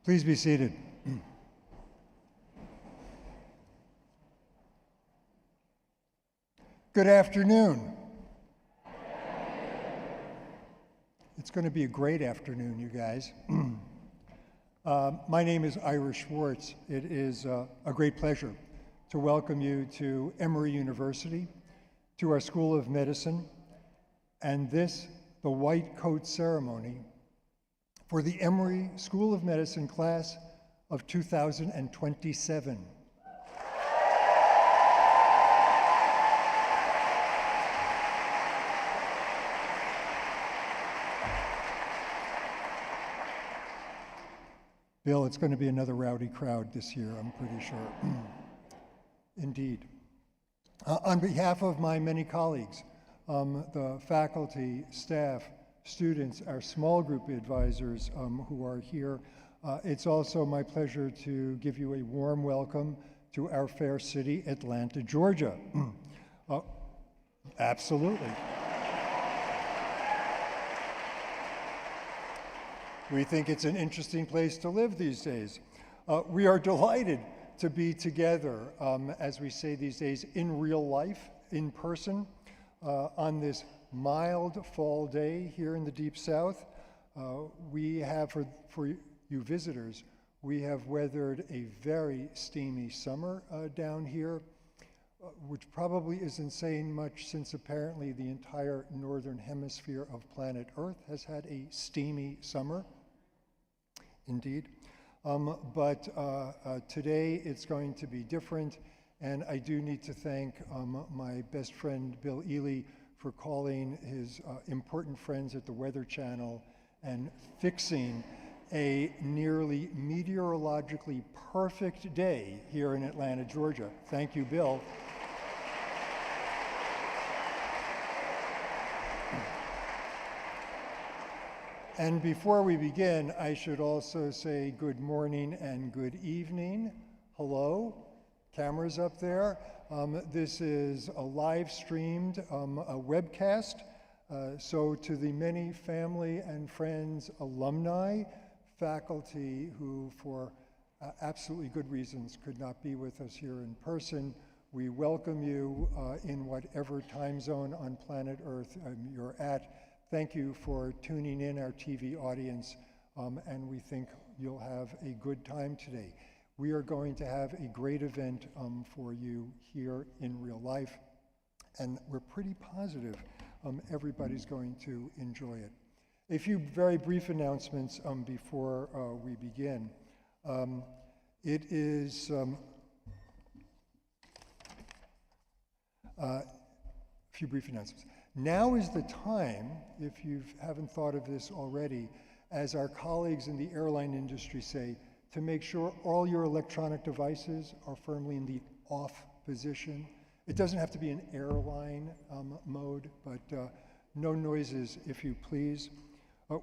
Please be seated. Good afternoon. It's going to be a great afternoon, you guys. My name is Ira Schwartz. It is a great pleasure to welcome you to Emory University, to our School of Medicine, and this, the white coat ceremony for the Emory School of Medicine class of 2027. Bill, it's going to be another rowdy crowd this year, I'm pretty sure. Indeed. On behalf of my many colleagues, the faculty, staff, students, our small group advisors who are here, it's also my pleasure to give you a warm welcome to our fair city, Atlanta, Georgia. Absolutely. We think it's an interesting place to live these days. We are delighted to be together, as we say these days, in real life, in person, on this mild fall day here in the Deep South. We have, for you visitors, we have weathered a very steamy summer down here, which probably isn't saying much since apparently the entire northern hemisphere of planet Earth has had a steamy summer. Indeed. But today it's going to be different, and I do need to thank my best friend Bill Ely for calling his important friends at the Weather Channel and fixing a nearly meteorologically perfect day here in Atlanta, Georgia. Thank you, Bill. And before we begin, I should also say good morning and good evening. Hello, cameras up there. This is a live streamed a webcast. So to the many family and friends, alumni, faculty who for absolutely good reasons could not be with us here in person, we welcome you in whatever time zone on planet Earth you're at. Thank you for tuning in, our TV audience, and we think you'll have a good time today. We are going to have a great event for you here in real life, and we're pretty positive everybody's going to enjoy it. A few very brief announcements before we begin. It is a few brief announcements. Now is the time, if you haven't thought of this already, as our colleagues in the airline industry say, to make sure all your electronic devices are firmly in the off position. It doesn't have to be an airline mode, but no noises, if you please.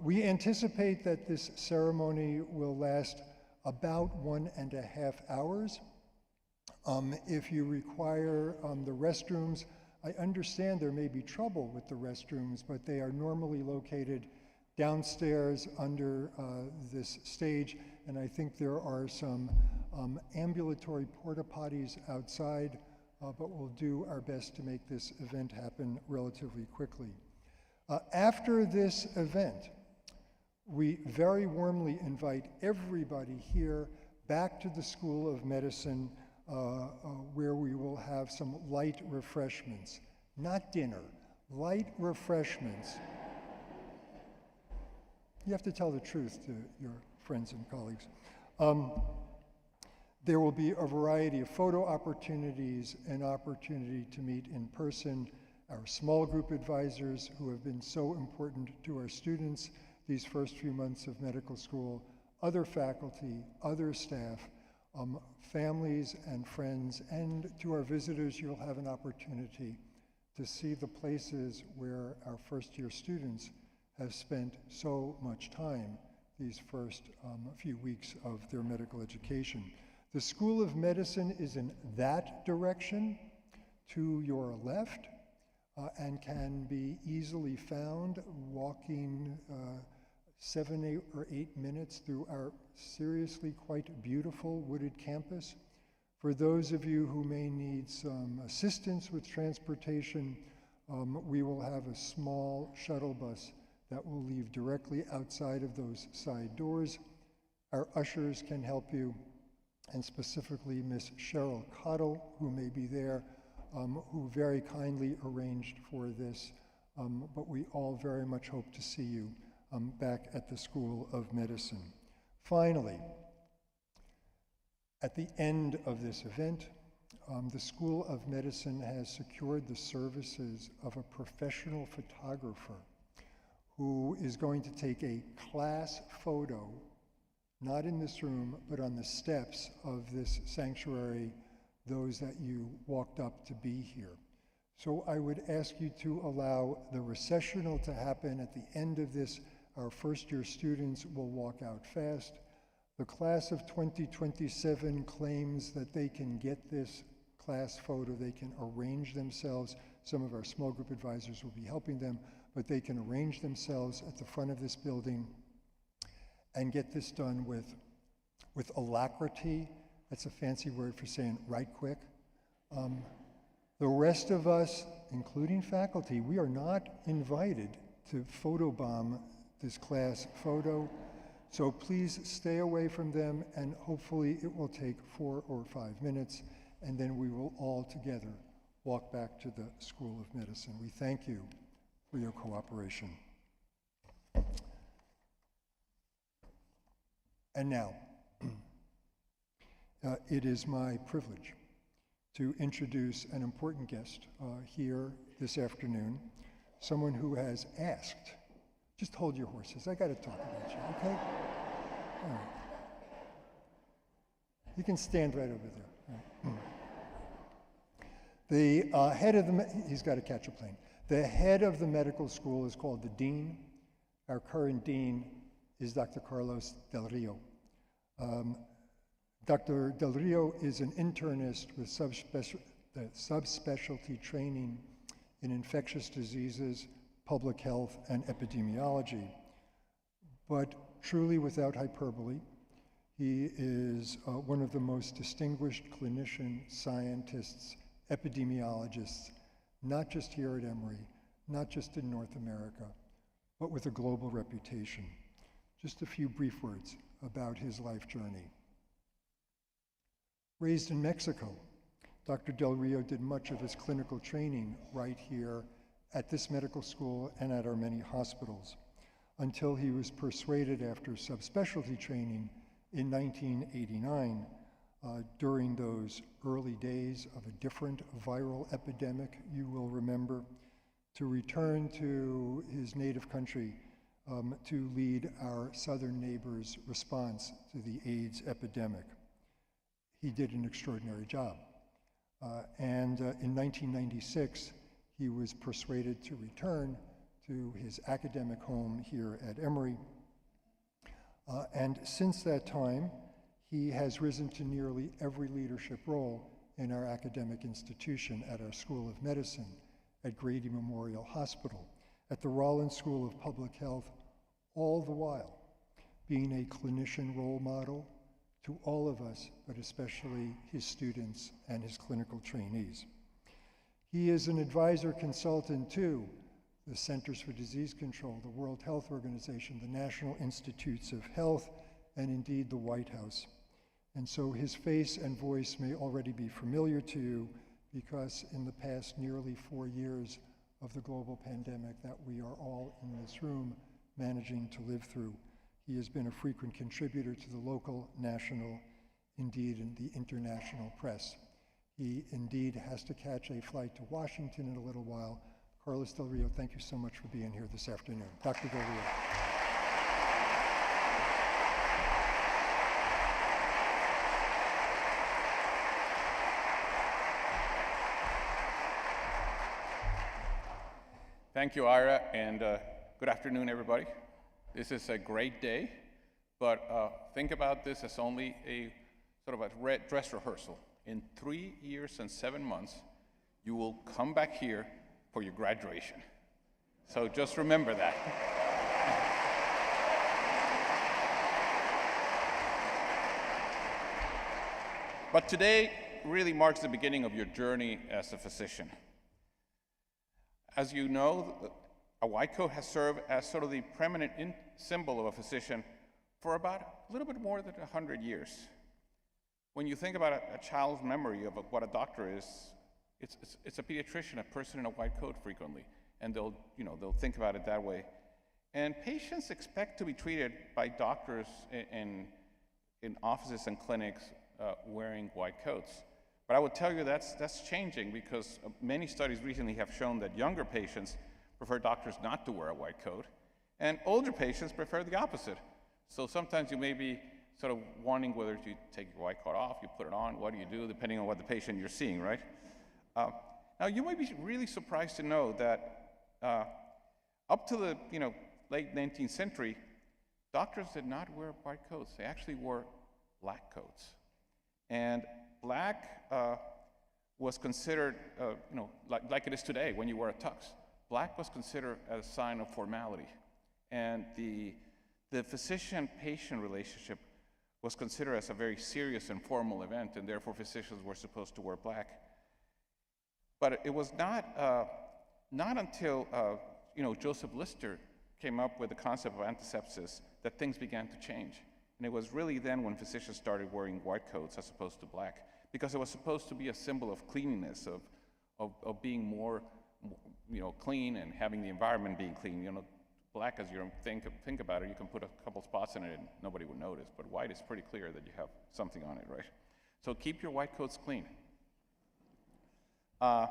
We anticipate that this ceremony will last about 1.5 hours. If you require the restrooms, I understand there may be trouble with the restrooms, but they are normally located downstairs under this stage, and I think there are some ambulatory porta potties outside, but we'll do our best to make this event happen relatively quickly. After this event, we very warmly invite everybody here back to the School of Medicine, where we will have some light refreshments. Not dinner, light refreshments. You have to tell the truth to your friends and colleagues. There will be a variety of photo opportunities, an opportunity to meet in person our small group advisors who have been so important to our students these first few months of medical school, other faculty, other staff, families and friends, and to our visitors, you'll have an opportunity to see the places where our first-year students have spent so much time these first few weeks of their medical education. The School of Medicine is in that direction to your left and can be easily found walking or 8 minutes through our seriously quite beautiful wooded campus. For those of you who may need some assistance with transportation, we will have a small shuttle bus that will leave directly outside of those side doors. Our ushers can help you, and specifically Miss Cheryl Cottle, who may be there, who very kindly arranged for this, but we all very much hope to see you back at the School of Medicine. Finally, at the end of this event, the School of Medicine has secured the services of a professional photographer who is going to take a class photo, not in this room, but on the steps of this sanctuary, those that you walked up to be here. So I would ask you to allow the recessional to happen at the end of this. Our first-year students will walk out fast. The class of 2027 claims that they can get this class photo, they can arrange themselves. Some of our small group advisors will be helping them, but they can arrange themselves at the front of this building and get this done with alacrity. That's a fancy word for saying right quick. The rest of us, including faculty, we are not invited to photobomb this class photo. So please stay away from them, and hopefully it will take 4 or 5 minutes, and then we will all together walk back to the School of Medicine. We thank you for your cooperation. And now, it is my privilege to introduce an important guest here this afternoon, someone who has asked. Just hold your horses. I got to talk about you, okay? All right. You can stand right over there. Right. The head of the, he's got to catch a plane. The head of the medical school is called the dean. Our current dean is Dr. Carlos Del Rio. Dr. Del Rio is an internist with subspecialty training in infectious diseases, public health, and epidemiology. But truly without hyperbole, he is one of the most distinguished clinician scientists, epidemiologists, not just here at Emory, not just in North America, but with a global reputation. Just a few brief words about his life journey. Raised in Mexico, Dr. Del Rio did much of his clinical training right here at this medical school and at our many hospitals, until he was persuaded after subspecialty training in 1989, during those early days of a different viral epidemic, you will remember, to return to his native country to lead our southern neighbors' response to the AIDS epidemic. He did an extraordinary job. And in 1996, he was persuaded to return to his academic home here at Emory. And since that time, he has risen to nearly every leadership role in our academic institution, at our School of Medicine, at Grady Memorial Hospital, at the Rollins School of Public Health, all the while being a clinician role model to all of us, but especially his students and his clinical trainees. He is an advisor consultant to the Centers for Disease Control, the World Health Organization, the National Institutes of Health, and indeed the White House. And so his face and voice may already be familiar to you, because in the past nearly 4 years of the global pandemic that we are all in this room managing to live through, he has been a frequent contributor to the local, national, indeed, and the international press. He indeed has to catch a flight to Washington in a little while. Carlos Del Rio, thank you so much for being here this afternoon. Dr. Del Rio. Thank you, Ira, and good afternoon, everybody. This is a great day, but think about this as only a sort of a dress rehearsal. In 3 years and 7 months, you will come back here for your graduation. So just remember that. But today really marks the beginning of your journey as a physician. As you know, a white coat has served as sort of the preeminent symbol of a physician for about a little bit more than 100 years. When you think about a child's memory of what a doctor is, it's a pediatrician, a person in a white coat frequently, and they'll think about it that way. And patients expect to be treated by doctors in offices and clinics wearing white coats. But I would tell you that's changing, because many studies recently have shown that younger patients prefer doctors not to wear a white coat, and older patients prefer the opposite. So sometimes you may be sort of wondering whether to take your white coat off, you put it on, what do you do, depending on what the patient you're seeing, right? Now, you might be really surprised to know that up to the late 19th century, doctors did not wear white coats. They actually wore black coats. And black was considered, like it is today when you wear a tux. Black was considered a sign of formality. And the physician-patient relationship was considered as a very serious and formal event, and therefore physicians were supposed to wear black. But it was not until Joseph Lister came up with the concept of antisepsis that things began to change. And it was really then when physicians started wearing white coats as opposed to black, because it was supposed to be a symbol of cleanliness, of being more clean and having the environment being clean. Black, as you think about it, you can put a couple spots in it and nobody would notice, but white is pretty clear that you have something on it, right? So keep your white coats clean. Now,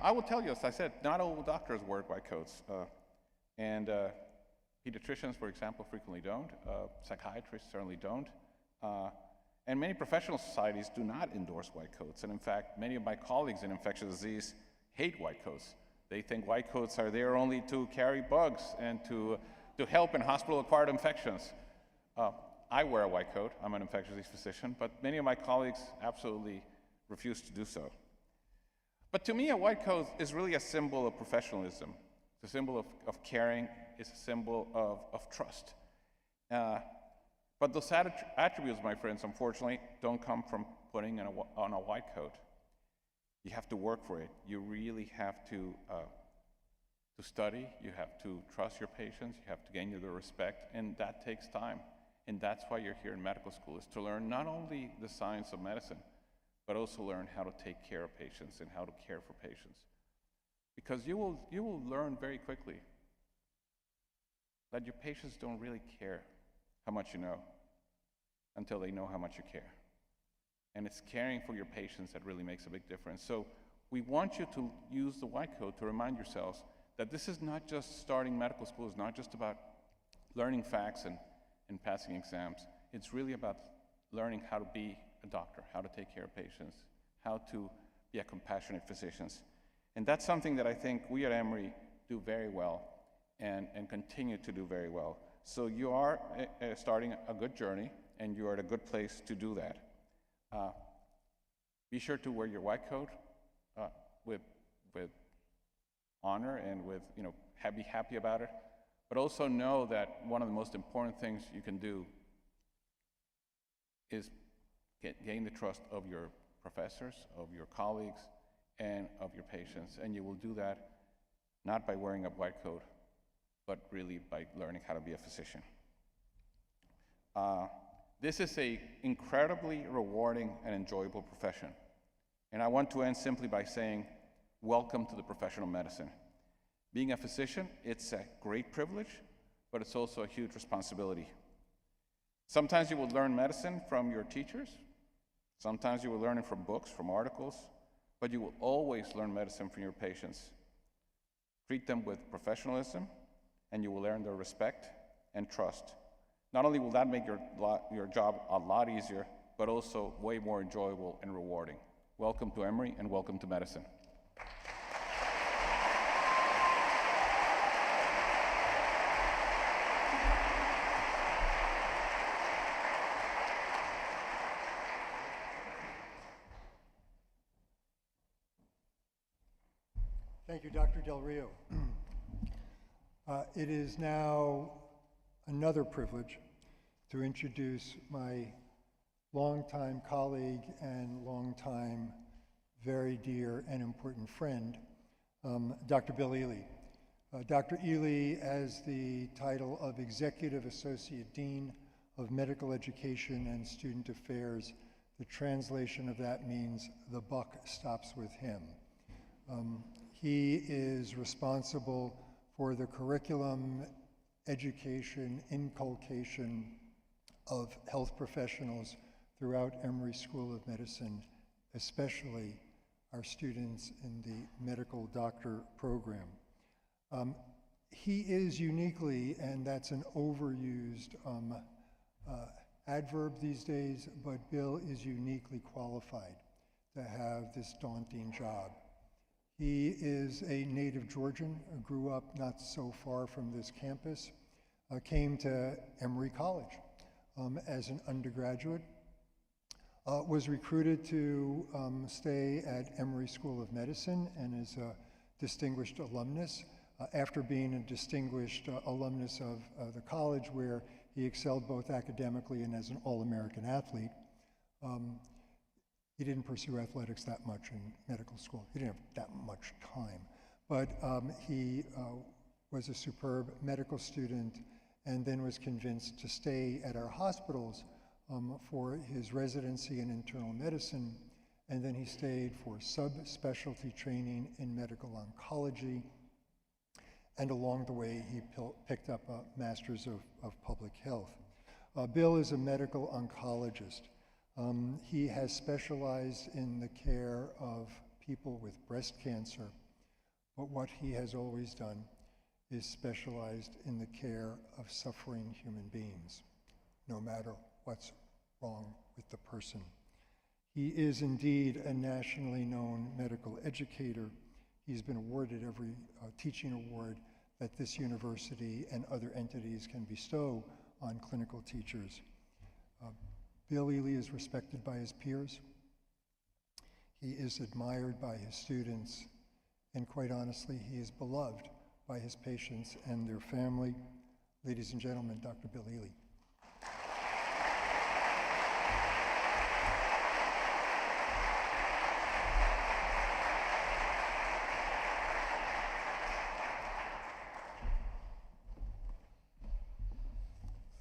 I will tell you, as I said, not all doctors wear white coats, and pediatricians, for example, frequently don't. Psychiatrists certainly don't. And many professional societies do not endorse white coats. And in fact, many of my colleagues in infectious disease hate white coats. They think white coats are there only to carry bugs and to help in hospital-acquired infections. I wear a white coat. I'm an infectious disease physician, but many of my colleagues absolutely refuse to do so. But to me, a white coat is really a symbol of professionalism. It's a symbol of caring. It's a symbol of trust. But those attributes, my friends, unfortunately, don't come from putting on a white coat. You have to work for it. You really have to study. You have to trust your patients. You have to gain their respect, and that takes time. And that's why you're here in medical school, is to learn not only the science of medicine, but also learn how to take care of patients and how to care for patients. Because you will learn very quickly that your patients don't really care how much you know until they know how much you care. And it's caring for your patients that really makes a big difference. So we want you to use the white coat to remind yourselves that this is not just starting medical school. It's not just about learning facts and passing exams. It's really about learning how to be a doctor, how to take care of patients, how to be a compassionate physician. And that's something that I think we at Emory do very well and continue to do very well. So you are starting a good journey, and you are at a good place to do that. Be sure to wear your white coat with honor and with, be happy about it. But also know that one of the most important things you can do is gain the trust of your professors, of your colleagues, and of your patients. And you will do that not by wearing a white coat, but really by learning how to be a physician. This is an incredibly rewarding and enjoyable profession. And I want to end simply by saying, welcome to the profession of medicine. Being a physician, it's a great privilege, but it's also a huge responsibility. Sometimes you will learn medicine from your teachers. Sometimes you will learn it from books, from articles, but you will always learn medicine from your patients. Treat them with professionalism, and you will earn their respect and trust. Not only will that make your job a lot easier, but also way more enjoyable and rewarding. Welcome to Emory, and welcome to medicine. Thank you, Dr. Del Rio. It is now another privilege to introduce my longtime colleague and longtime very dear and important friend, Dr. Bill Ely. Dr. Ely has the title of Executive Associate Dean of Medical Education and Student Affairs. The translation of that means the buck stops with him. He is responsible for the curriculum, education, inculcation of health professionals throughout Emory School of Medicine, especially our students in the medical doctor program. He is uniquely, and that's an overused adverb these days, but Bill is uniquely qualified to have this daunting job. He is a native Georgian, grew up not so far from this campus, came to Emory College as an undergraduate, was recruited to stay at Emory School of Medicine and is a distinguished alumnus. After being a distinguished alumnus of the college where he excelled both academically and as an All-American athlete, he didn't pursue athletics that much in medical school. He didn't have that much time, but he was a superb medical student and then was convinced to stay at our hospitals for his residency in internal medicine, and then he stayed for subspecialty training in medical oncology, and along the way he picked up a master's of public health. Bill is a medical oncologist. He has specialized in the care of people with breast cancer, but what he has always done is specialized in the care of suffering human beings, no matter what's wrong with the person. He is indeed a nationally known medical educator. He's been awarded every teaching award that this university and other entities can bestow on clinical teachers. Bill Ely is respected by his peers. He is admired by his students, and quite honestly, he is beloved by his patients and their family. Ladies and gentlemen, Dr. Bill Ely.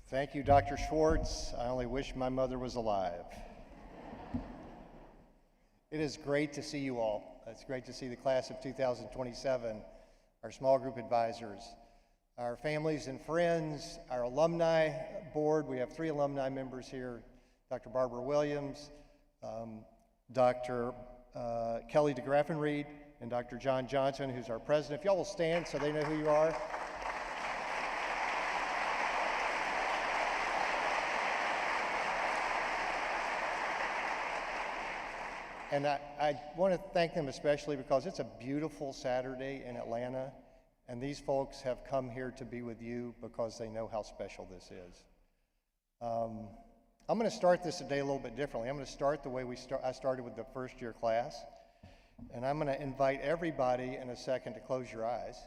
Thank you, Dr. Schwartz. I only wish my mother was alive. It is great to see you all. It's great to see the class of 2027, our small group advisors, our families and friends, our alumni board. We have 3 alumni members here, Dr. Barbara Williams, Dr. Kelly DeGraffenried, and Dr. John Johnson, who's our president. If y'all will stand so they know who you are. And I want to thank them especially because it's a beautiful Saturday in Atlanta, and these folks have come here to be with you because they know how special this is. I'm going to start this today a little bit differently. I'm going to start the way I started with the first year class, and I'm going to invite everybody in a second to close your eyes.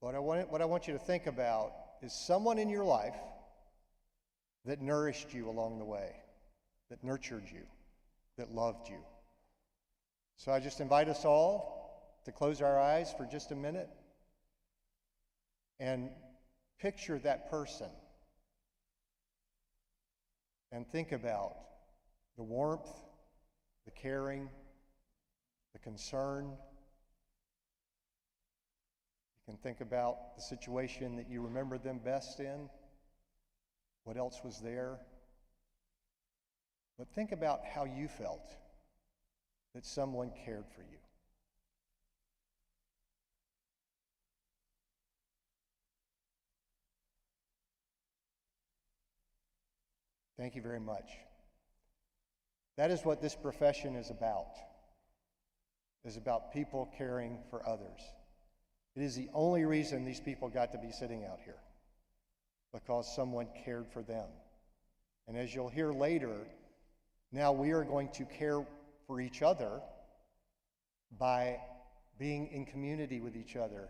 What I want you to think about is someone in your life that nourished you along the way, that nurtured you, that loved you. So I just invite us all to close our eyes for just a minute and picture that person and think about the warmth, the caring, the concern. You can think about the situation that you remember them best in, what else was there. But think about how you felt that someone cared for you. Thank you very much. That is what this profession is about people caring for others. It is the only reason these people got to be sitting out here, because someone cared for them. And as you'll hear later, now we are going to care for each other by being in community with each other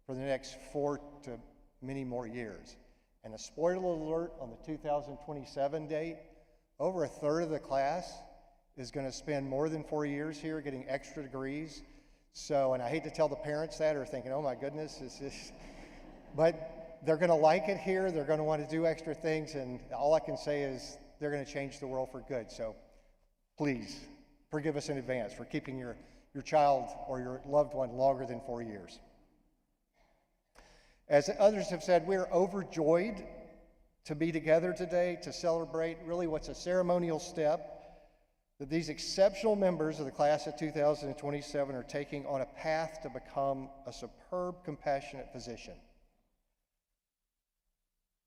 for the next 4 to many more years. And a spoiler alert on the 2027 date, over a third of the class is going to spend more than 4 years here getting extra degrees. So, and I hate to tell the parents that, or thinking, oh my goodness, but they're going to like it here. They're going to want to do extra things, and all I can say is they're going to change the world for good. So please forgive us in advance for keeping your child or your loved one longer than 4 years. As others have said, we're overjoyed to be together today to celebrate really what's a ceremonial step that these exceptional members of the class of 2027 are taking on a path to become a superb, compassionate physician.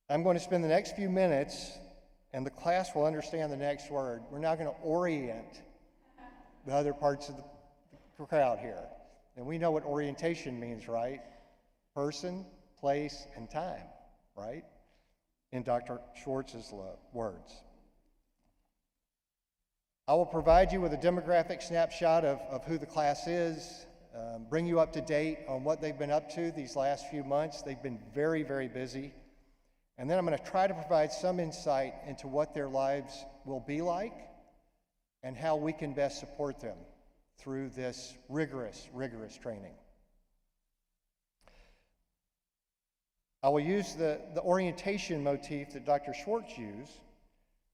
I'm going to spend the next few minutes, and the class will understand the next word. We're now going to orient the other parts of the crowd here. And we know what orientation means, right? Person, place, and time, right? In Dr. Schwartz's words. I will provide you with a demographic snapshot of who the class is, bring you up to date on what they've been up to these last few months. They've been very, very busy. And then I'm going to try to provide some insight into what their lives will be like and how we can best support them through this rigorous training. I will use the orientation motif that Dr. Schwartz used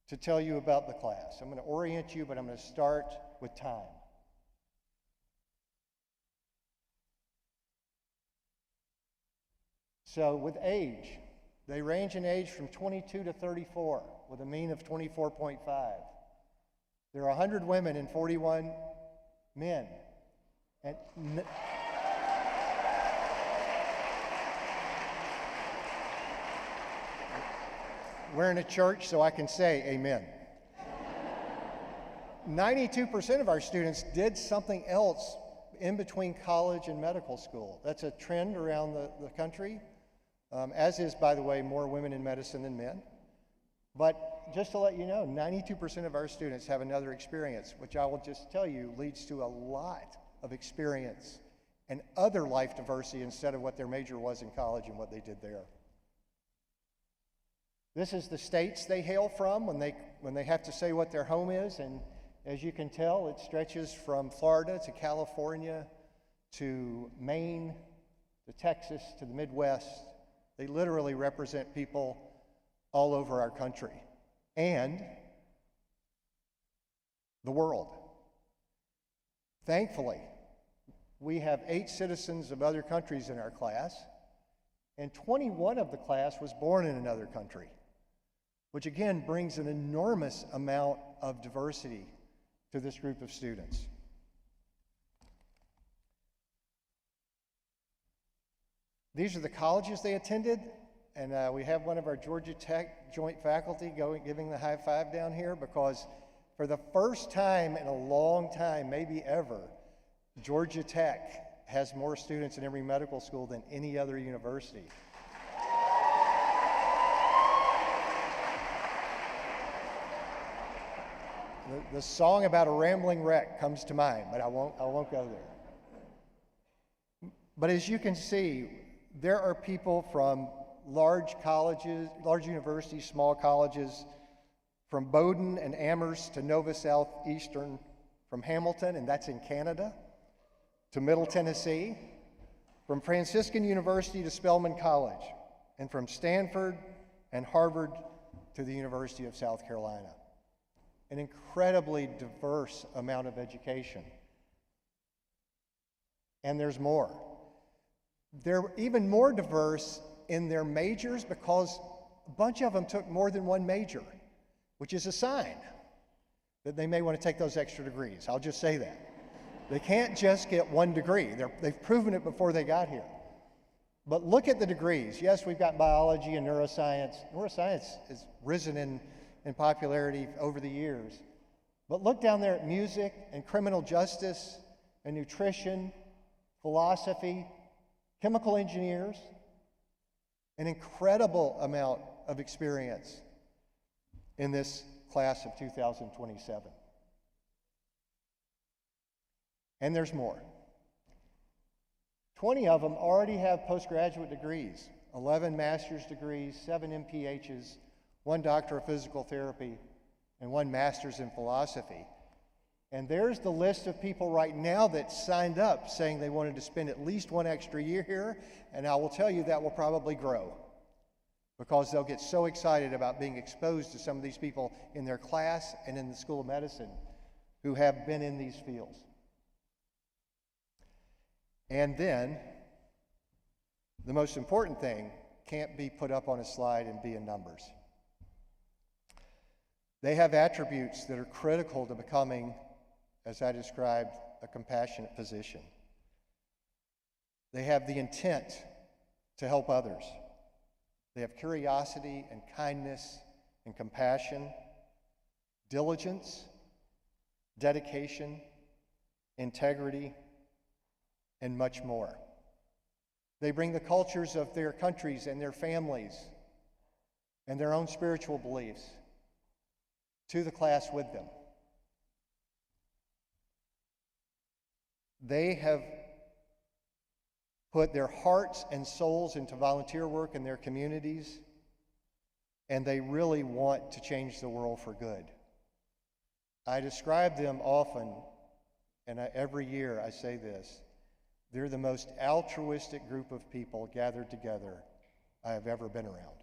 to tell you about the class. I'm going to orient you, but I'm going to start with time. So with age, they range in age from 22 to 34 with a mean of 24.5. There are 100 women and 41 men. And we're in a church, so I can say amen. 92% of our students did something else in between college and medical school. That's a trend around the country, as is, by the way, more women in medicine than men. But just to let you know, 92% of our students have another experience, which I will just tell you leads to a lot of experience and other life diversity instead of what their major was in college and what they did there. This is the states they hail from when they have to say what their home is, and as you can tell, it stretches from Florida to California to Maine to Texas to the Midwest. They literally represent people all over our country and the world. Thankfully, we have 8 citizens of other countries in our class, and 21 of the class was born in another country, which again brings an enormous amount of diversity to this group of students. These are the colleges they attended, and we have one of our Georgia Tech joint faculty giving the high five down here, because for the first time in a long time, maybe ever, Georgia Tech has more students in every medical school than any other university. The song about a rambling wreck comes to mind, but I won't go there. But as you can see, there are people from large colleges, large universities, small colleges, from Bowdoin and Amherst to Nova Southeastern, from Hamilton, and that's in Canada, to Middle Tennessee, from Franciscan University to Spelman College, and from Stanford and Harvard to the University of South Carolina. An incredibly diverse amount of education. And there's more. They're even more diverse in their majors because a bunch of them took more than one major, which is a sign that they may want to take those extra degrees. I'll just say that. They can't just get one degree. They've proven it before they got here. But look at the degrees. Yes, we've got biology and neuroscience. Neuroscience has risen in popularity over the years. But look down there at music and criminal justice and nutrition, philosophy, chemical engineers, an incredible amount of experience in this class of 2027. And there's more. 20 of them already have postgraduate degrees, 11 master's degrees, 7 MPHs, 1 doctor of physical therapy, and one master's in philosophy. And there's the list of people right now that signed up saying they wanted to spend at least one extra year here, and I will tell you that will probably grow because they'll get so excited about being exposed to some of these people in their class and in the School of Medicine who have been in these fields. And then, the most important thing can't be put up on a slide and be in numbers. They have attributes that are critical to becoming, as I described, a compassionate physician. They have the intent to help others. They have curiosity and kindness and compassion, diligence, dedication, integrity, and much more. They bring the cultures of their countries and their families and their own spiritual beliefs to the class with them. They have put their hearts and souls into volunteer work in their communities, and they really want to change the world for good. I describe them often, and every year I say this, they're the most altruistic group of people gathered together I have ever been around.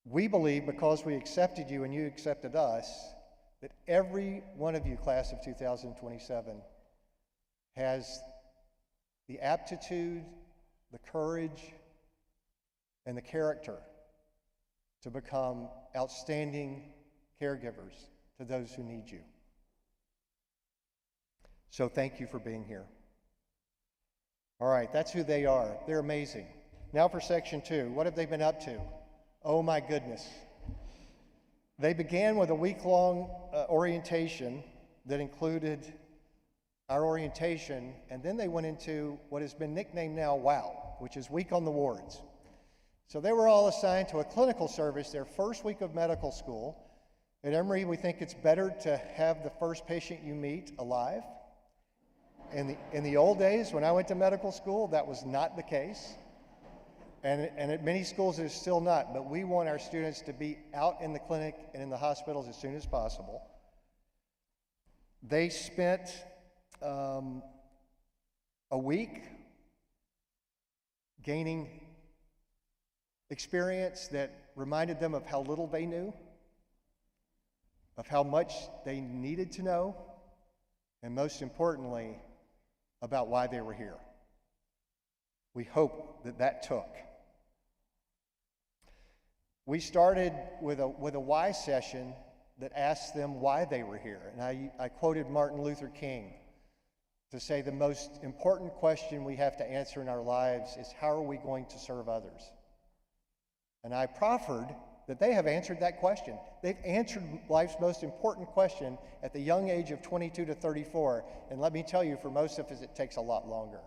We believe, because we accepted you and you accepted us, that every one of you, class of 2027, has the aptitude, the courage, and the character to become outstanding caregivers to those who need you. So thank you for being here. All right, that's who they are. They're amazing. Now for section 2. What have they been up to? Oh my goodness. They began with a week-long orientation that included our orientation, and then they went into what has been nicknamed now WOW, which is Week on the Wards. So they were all assigned to a clinical service their first week of medical school. At Emory, we think it's better to have the first patient you meet alive. In the old days, when I went to medical school, that was not the case. And at many schools, it is still not. But we want our students to be out in the clinic and in the hospitals as soon as possible. They spent a week gaining experience that reminded them of how little they knew, of how much they needed to know, and most importantly, about why they were here. We hope that that took. We started with a why session that asked them why they were here. And I quoted Martin Luther King to say the most important question we have to answer in our lives is, how are we going to serve others? And I proffered that they have answered that question. They've answered life's most important question at the young age of 22 to 34. And let me tell you, for most of us, it takes a lot longer.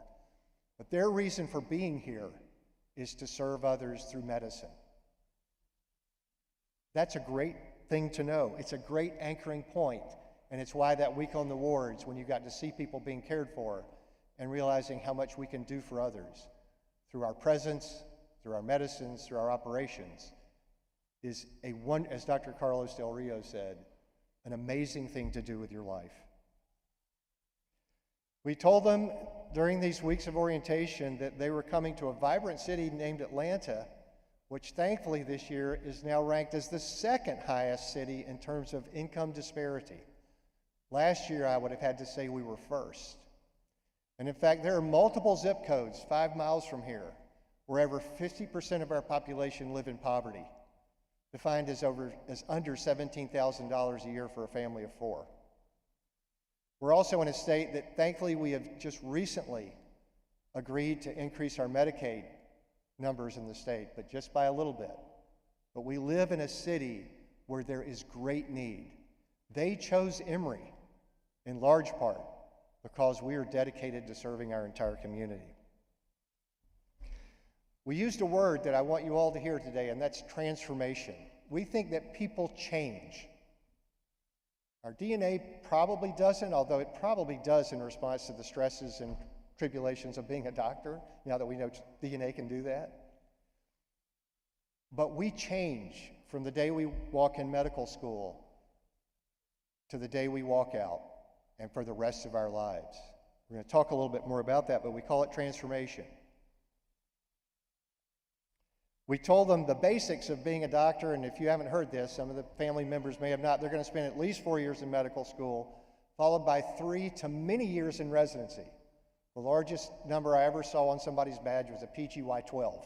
But their reason for being here is to serve others through medicine. That's a great thing to know. It's a great anchoring point. And it's why that week on the wards, when you got to see people being cared for and realizing how much we can do for others through our presence, through our medicines, through our operations, is as Dr. Carlos Del Rio said, an amazing thing to do with your life. We told them during these weeks of orientation that they were coming to a vibrant city named Atlanta, which thankfully this year is now ranked as the second highest city in terms of income disparity. Last year, I would have had to say we were first. And in fact, there are multiple zip codes 5 miles from here where over 50% of our population live in poverty, defined as under $17,000 a year for a family of 4. We're also in a state that thankfully we have just recently agreed to increase our Medicaid numbers in the state, but just by a little bit. But we live in a city where there is great need. They chose Emory in large part because we are dedicated to serving our entire community. We used a word that I want you all to hear today, and that's transformation. We think that people change. Our DNA probably doesn't, although it probably does in response to the stresses and tribulations of being a doctor, now that we know DNA can do that. But we change from the day we walk in medical school to the day we walk out and for the rest of our lives. We're going to talk a little bit more about that, but we call it transformation. We told them the basics of being a doctor, and if you haven't heard this, some of the family members may have not, they're going to spend at least 4 years in medical school, followed by 3 to many years in residency. The largest number I ever saw on somebody's badge was a PGY-12.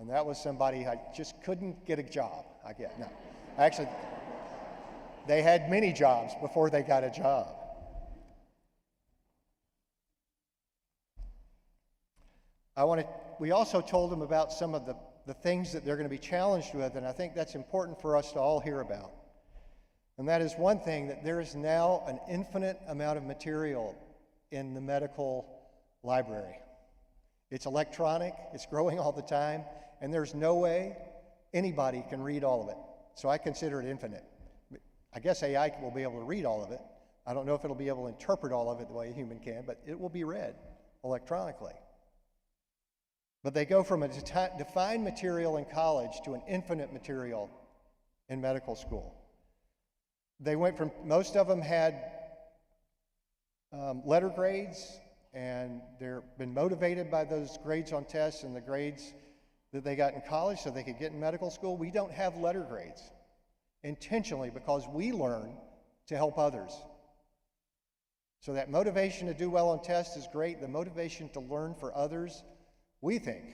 And that was somebody I just couldn't get a job. No. Actually, they had many jobs before they got a job. We also told them about some of the things that they're going to be challenged with, and I think that's important for us to all hear about. And that is one thing, that there is now an infinite amount of material in the medical library. It's electronic, it's growing all the time, and there's no way anybody can read all of it. So I consider it infinite. I guess AI will be able to read all of it. I don't know if it'll be able to interpret all of it the way a human can, but it will be read electronically. But they go from a defined material in college to an infinite material in medical school. They went from, most of them had letter grades, and they've been motivated by those grades on tests and the grades that they got in college so they could get in medical school. We don't have letter grades intentionally because we learn to help others. So that motivation to do well on tests is great. The motivation to learn for others, we think,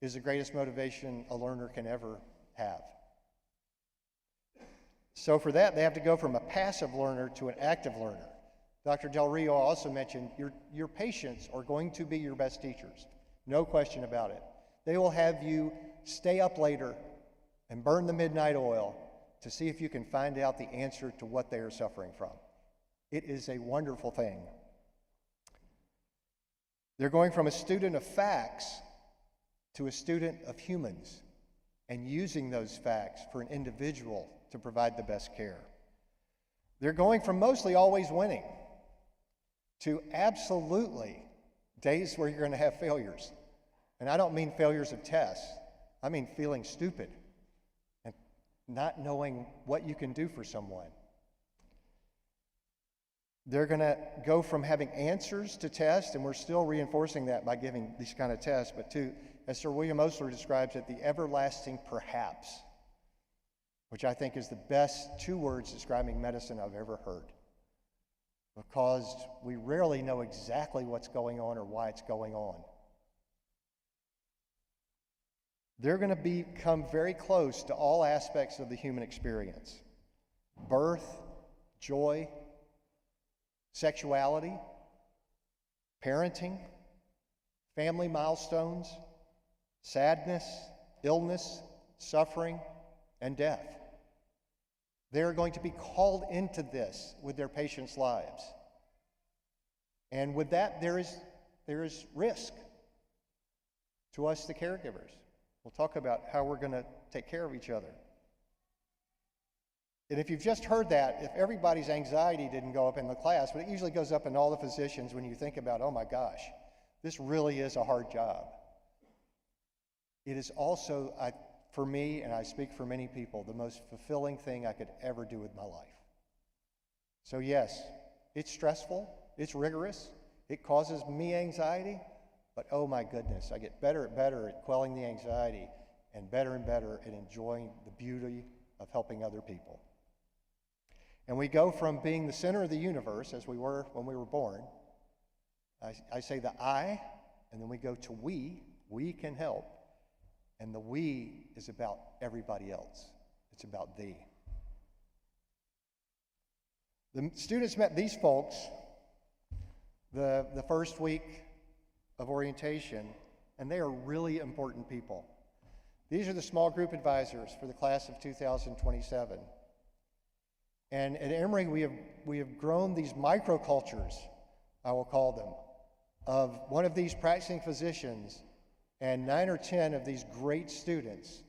is the greatest motivation a learner can ever have. So for that, they have to go from a passive learner to an active learner. Dr. Del Rio also mentioned your patients are going to be your best teachers. No question about it. They will have you stay up later and burn the midnight oil to see if you can find out the answer to what they are suffering from. It is a wonderful thing. They're going from a student of facts to a student of humans and using those facts for an individual to provide the best care. They're going from mostly always winning to absolutely days where you're going to have failures. And I don't mean failures of tests. I mean feeling stupid and not knowing what you can do for someone. They're going to go from having answers to tests, and we're still reinforcing that by giving these kind of tests, but to, as Sir William Osler describes it, the everlasting perhaps, which I think is the best 2 words describing medicine I've ever heard, because we rarely know exactly what's going on or why it's going on. They're going to become very close to all aspects of the human experience: birth, joy, sexuality, parenting, family milestones, sadness, illness, suffering, and death. They're going to be called into this with their patients' lives. And with that, there is risk to us, the caregivers. We'll talk about how we're going to take care of each other. And if you've just heard that, if everybody's anxiety didn't go up in the class, but it usually goes up in all the physicians when you think about, oh my gosh, this really is a hard job. It is also, for me, and I speak for many people, the most fulfilling thing I could ever do with my life. So yes, it's stressful, it's rigorous, it causes me anxiety, but oh my goodness, I get better and better at quelling the anxiety and better at enjoying the beauty of helping other people. And we go from being the center of the universe, as we were when we were born. I say the I, and then we go to we can help. And the we is about everybody else. It's about thee. The students met these folks the first week of orientation, and they are really important people. These are the small group advisors for the class of 2027. And at Emory, we have grown these microcultures, I will call them, of one of these practicing physicians and 9 or 10 of these great students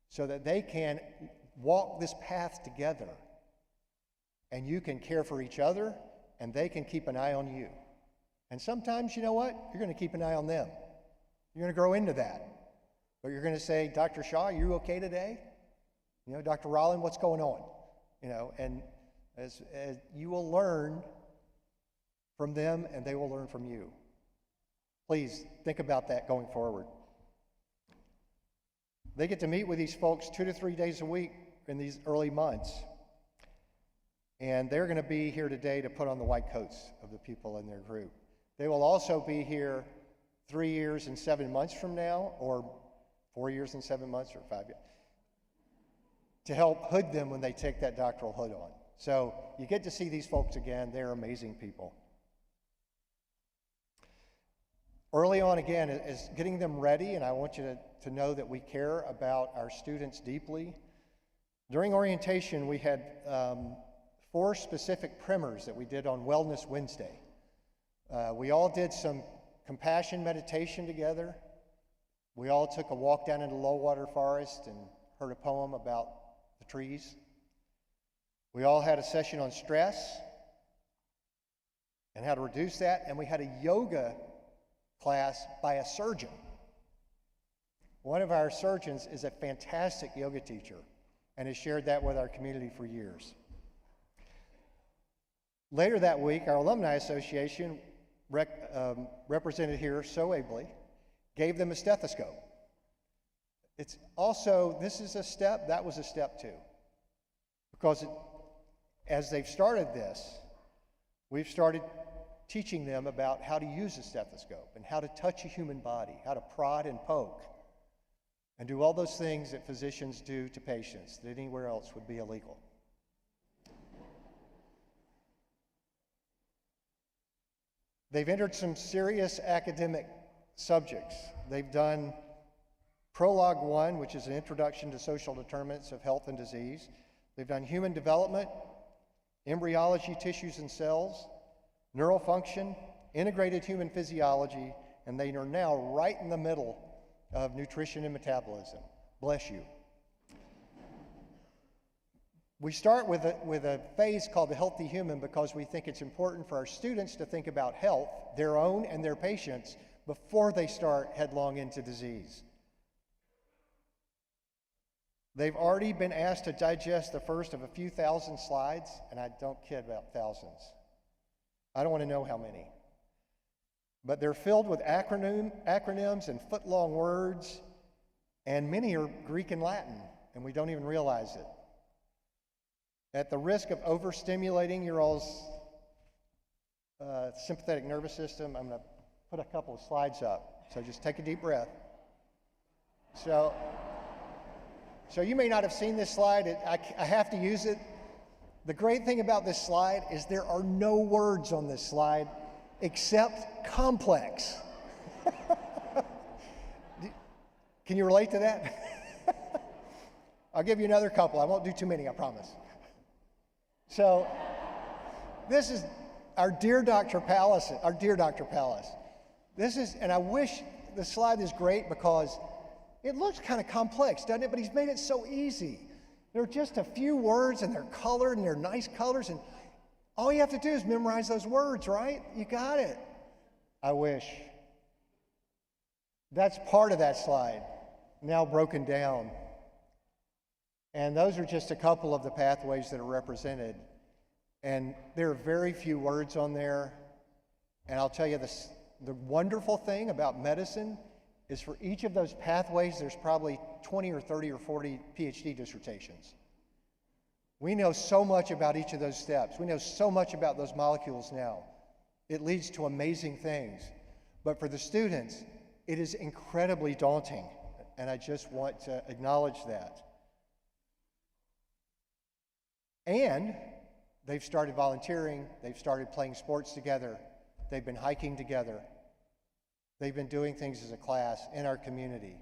so that they can walk this path together, and you can care for each other and they can keep an eye on you. And sometimes, you know what? You're going to keep an eye on them. You're going to grow into that. But you're going to say, Dr. Shaw, are you okay today? You know, Dr. Rollin, what's going on? You know, and as you will learn from them and they will learn from you. Please think about that going forward. They get to meet with these folks 2 to 3 days a week in these early months. And they're going to be here today to put on the white coats of the people in their group. They will also be here 3 years and 7 months from now, or 4 years and 7 months, or 5 years, to help hood them when they take that doctoral hood on. So you get to see these folks again. They're amazing people. Early on, again, is getting them ready, and I want you to know that we care about our students deeply. During orientation, we had 4 specific primers that we did on Wellness Wednesday. We all did some compassion meditation together. We all took a walk down into low-water forest and heard a poem about the trees. We all had a session on stress and how to reduce that, and we had a yoga class by a surgeon. One of our surgeons is a fantastic yoga teacher and has shared that with our community for years. Later that week, our Alumni Association, represented here so ably, gave them a stethoscope. It's also, this is a step, that was a step too. Because as they've started this, we've started teaching them about how to use a stethoscope and how to touch a human body, how to prod and poke, and do all those things that physicians do to patients that anywhere else would be illegal. They've entered some serious academic subjects. They've done Prologue 1, which is an introduction to social determinants of health and disease. They've done human development, embryology, tissues and cells, neural function, integrated human physiology, and they are now right in the middle of nutrition and metabolism. Bless you. We start with a phase called the healthy human because we think it's important for our students to think about health, their own and their patients, before they start headlong into disease. They've already been asked to digest the first of a few thousand slides, and I don't kid about thousands. I don't want to know how many. But they're filled with acronyms and foot-long words, and many are Greek and Latin, and we don't even realize it. At the risk of overstimulating your all's sympathetic nervous system, I'm going to put a couple of slides up. So just take a deep breath. So you may not have seen this slide. I have to use it. The great thing about this slide is there are no words on this slide except complex. Can you relate to that? I'll give you another couple. I won't do too many, I promise. So this is our dear Dr. Pallas. This is, and I wish the slide is great because it looks kind of complex, doesn't it? But he's made it so easy. There are just a few words, and they're colored, and they're nice colors, and all you have to do is memorize those words, right? You got it. I wish. That's part of that slide, now broken down. And those are just a couple of the pathways that are represented. And there are very few words on there. And I'll tell you this, the wonderful thing about medicine is for each of those pathways, there's probably 20 or 30 or 40 PhD dissertations. We know so much about each of those steps. We know so much about those molecules now. It leads to amazing things. But for the students, it is incredibly daunting. And I just want to acknowledge that. And they've started volunteering, they've started playing sports together, they've been hiking together, they've been doing things as a class in our community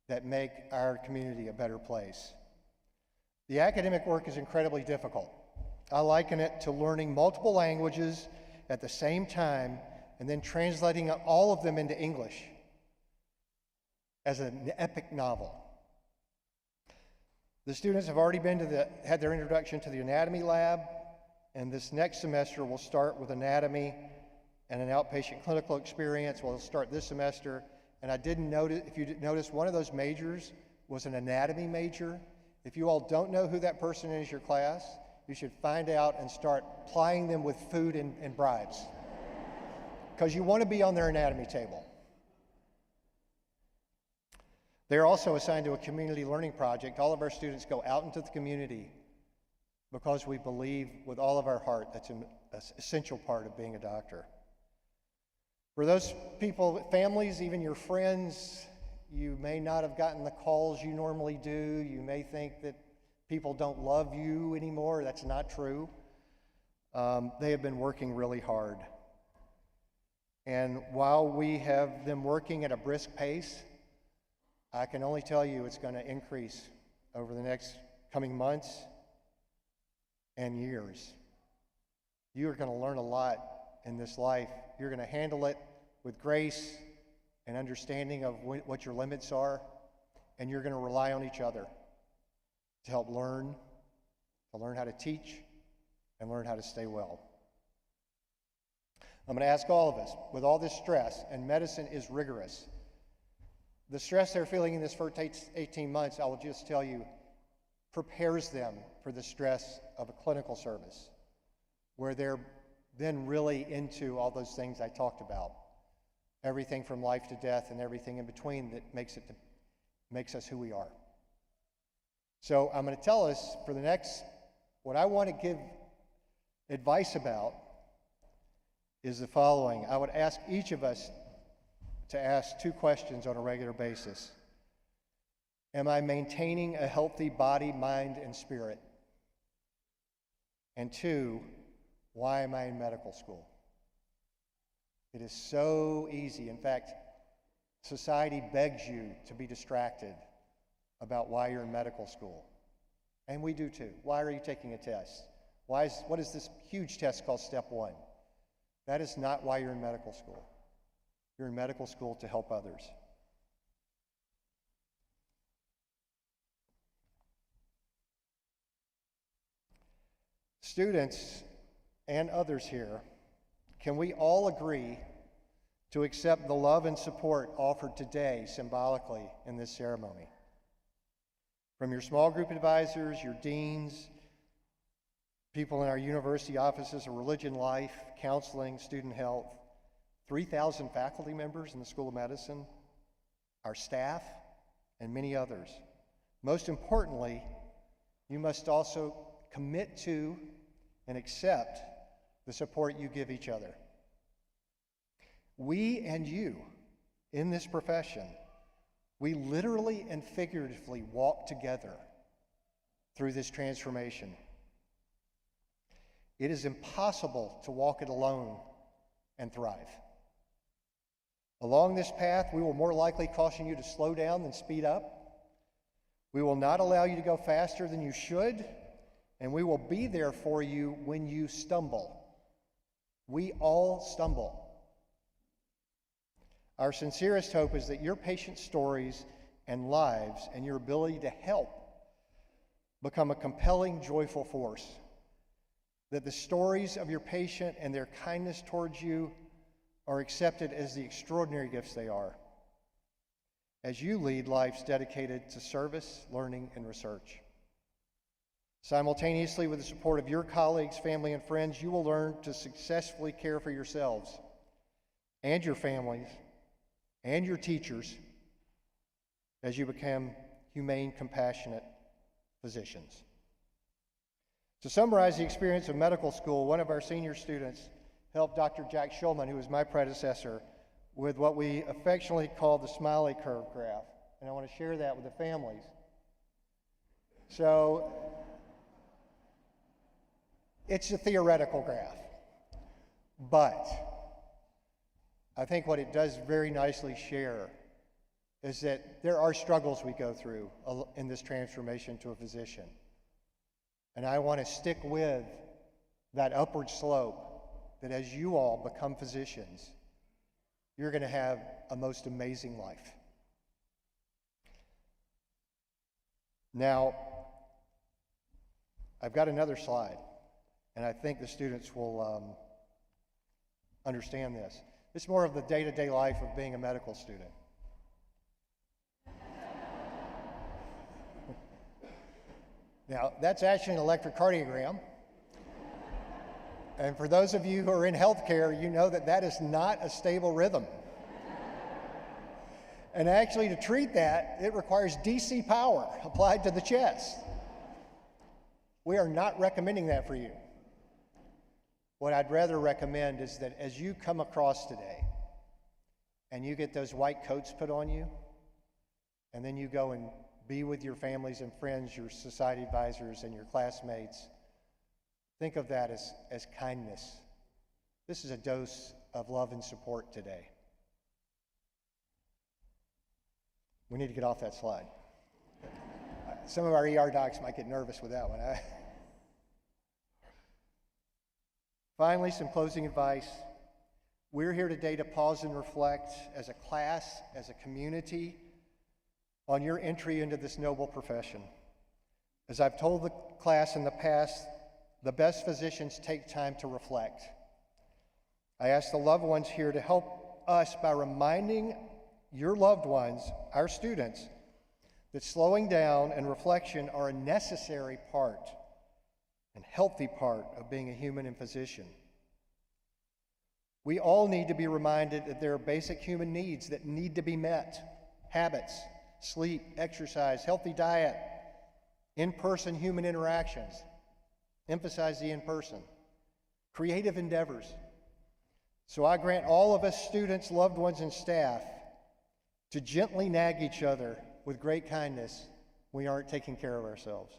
that make our community a better place. The academic work is incredibly difficult. I liken it to learning multiple languages at the same time and then translating all of them into English as an epic novel. The students have already had their introduction to the anatomy lab, and this next semester we'll start with anatomy and an outpatient clinical experience. We'll start this semester, and I didn't notice, if you didn't notice, one of those majors was an anatomy major. If you all don't know who that person is in your class, you should find out and start plying them with food and bribes, because you want to be on their anatomy table. They're also assigned to a community learning project. All of our students go out into the community because we believe with all of our heart that's an essential part of being a doctor. For those people, families, even your friends, you may not have gotten the calls you normally do. You may think that people don't love you anymore. That's not true. They have been working really hard. And while we have them working at a brisk pace, I can only tell you it's going to increase over the next coming months and years. You are going to learn a lot in this life. You're going to handle it with grace and understanding of what your limits are, and you're going to rely on each other to help learn how to teach, and learn how to stay well. I'm going to ask all of us, with all this stress, and medicine is rigorous, the stress they're feeling in this first 18 months, I will just tell you, prepares them for the stress of a clinical service, where they're then really into all those things I talked about. Everything from life to death and everything in between that makes us who we are. So I'm going to tell us for the next, what I want to give advice about is the following. I would ask each of us to ask two questions on a regular basis. Am I maintaining a healthy body, mind, and spirit? And two, why am I in medical school? It is so easy. In fact, society begs you to be distracted about why you're in medical school. And we do too. Why are you taking a test? What is this huge test called Step 1? That is not why you're in medical school. You're in medical school to help others. Students and others here, can we all agree to accept the love and support offered today symbolically in this ceremony? From your small group advisors, your deans, people in our university offices of religion life, counseling, student health, 3,000 faculty members in the School of Medicine, our staff, and many others. Most importantly, you must also commit to and accept the support you give each other. We and you, in this profession, we literally and figuratively walk together through this transformation. It is impossible to walk it alone and thrive. Along this path, we will more likely caution you to slow down than speed up. We will not allow you to go faster than you should, and we will be there for you when you stumble. We all stumble. Our sincerest hope is that your patient stories and lives and your ability to help become a compelling, joyful force. That the stories of your patient and their kindness towards you are accepted as the extraordinary gifts they are, as you lead lives dedicated to service, learning, and research. Simultaneously, with the support of your colleagues, family, and friends, you will learn to successfully care for yourselves and your families and your teachers as you become humane, compassionate physicians. To summarize the experience of medical school, one of our senior students helped Dr. Jack Shulman, who was my predecessor, with what we affectionately call the smiley curve graph. And I want to share that with the families. So, it's a theoretical graph, but I think what it does very nicely share is that there are struggles we go through in this transformation to a physician. And I want to stick with that upward slope, that as you all become physicians, you're going to have a most amazing life. Now, I've got another slide, and I think the students will understand this. It's more of the day-to-day life of being a medical student. Now, that's actually an electrocardiogram. And for those of you who are in healthcare, you know that that is not a stable rhythm. And actually, to treat that, it requires DC power applied to the chest. We are not recommending that for you. What I'd rather recommend is that as you come across today and you get those white coats put on you, and then you go and be with your families and friends, your society advisors, and your classmates, think of that as kindness. This is a dose of love and support today. We need to get off that slide. Some of our ER docs might get nervous with that one. Finally, some closing advice. We're here today to pause and reflect as a class, as a community, on your entry into this noble profession. As I've told the class in the past, the best physicians take time to reflect. I ask the loved ones here to help us by reminding your loved ones, our students, that slowing down and reflection are a necessary part and healthy part of being a human and physician. We all need to be reminded that there are basic human needs that need to be met: habits, sleep, exercise, healthy diet, in-person human interactions. Emphasize the in-person. Creative endeavors. So I grant all of us students, loved ones, and staff to gently nag each other with great kindness when we aren't taking care of ourselves.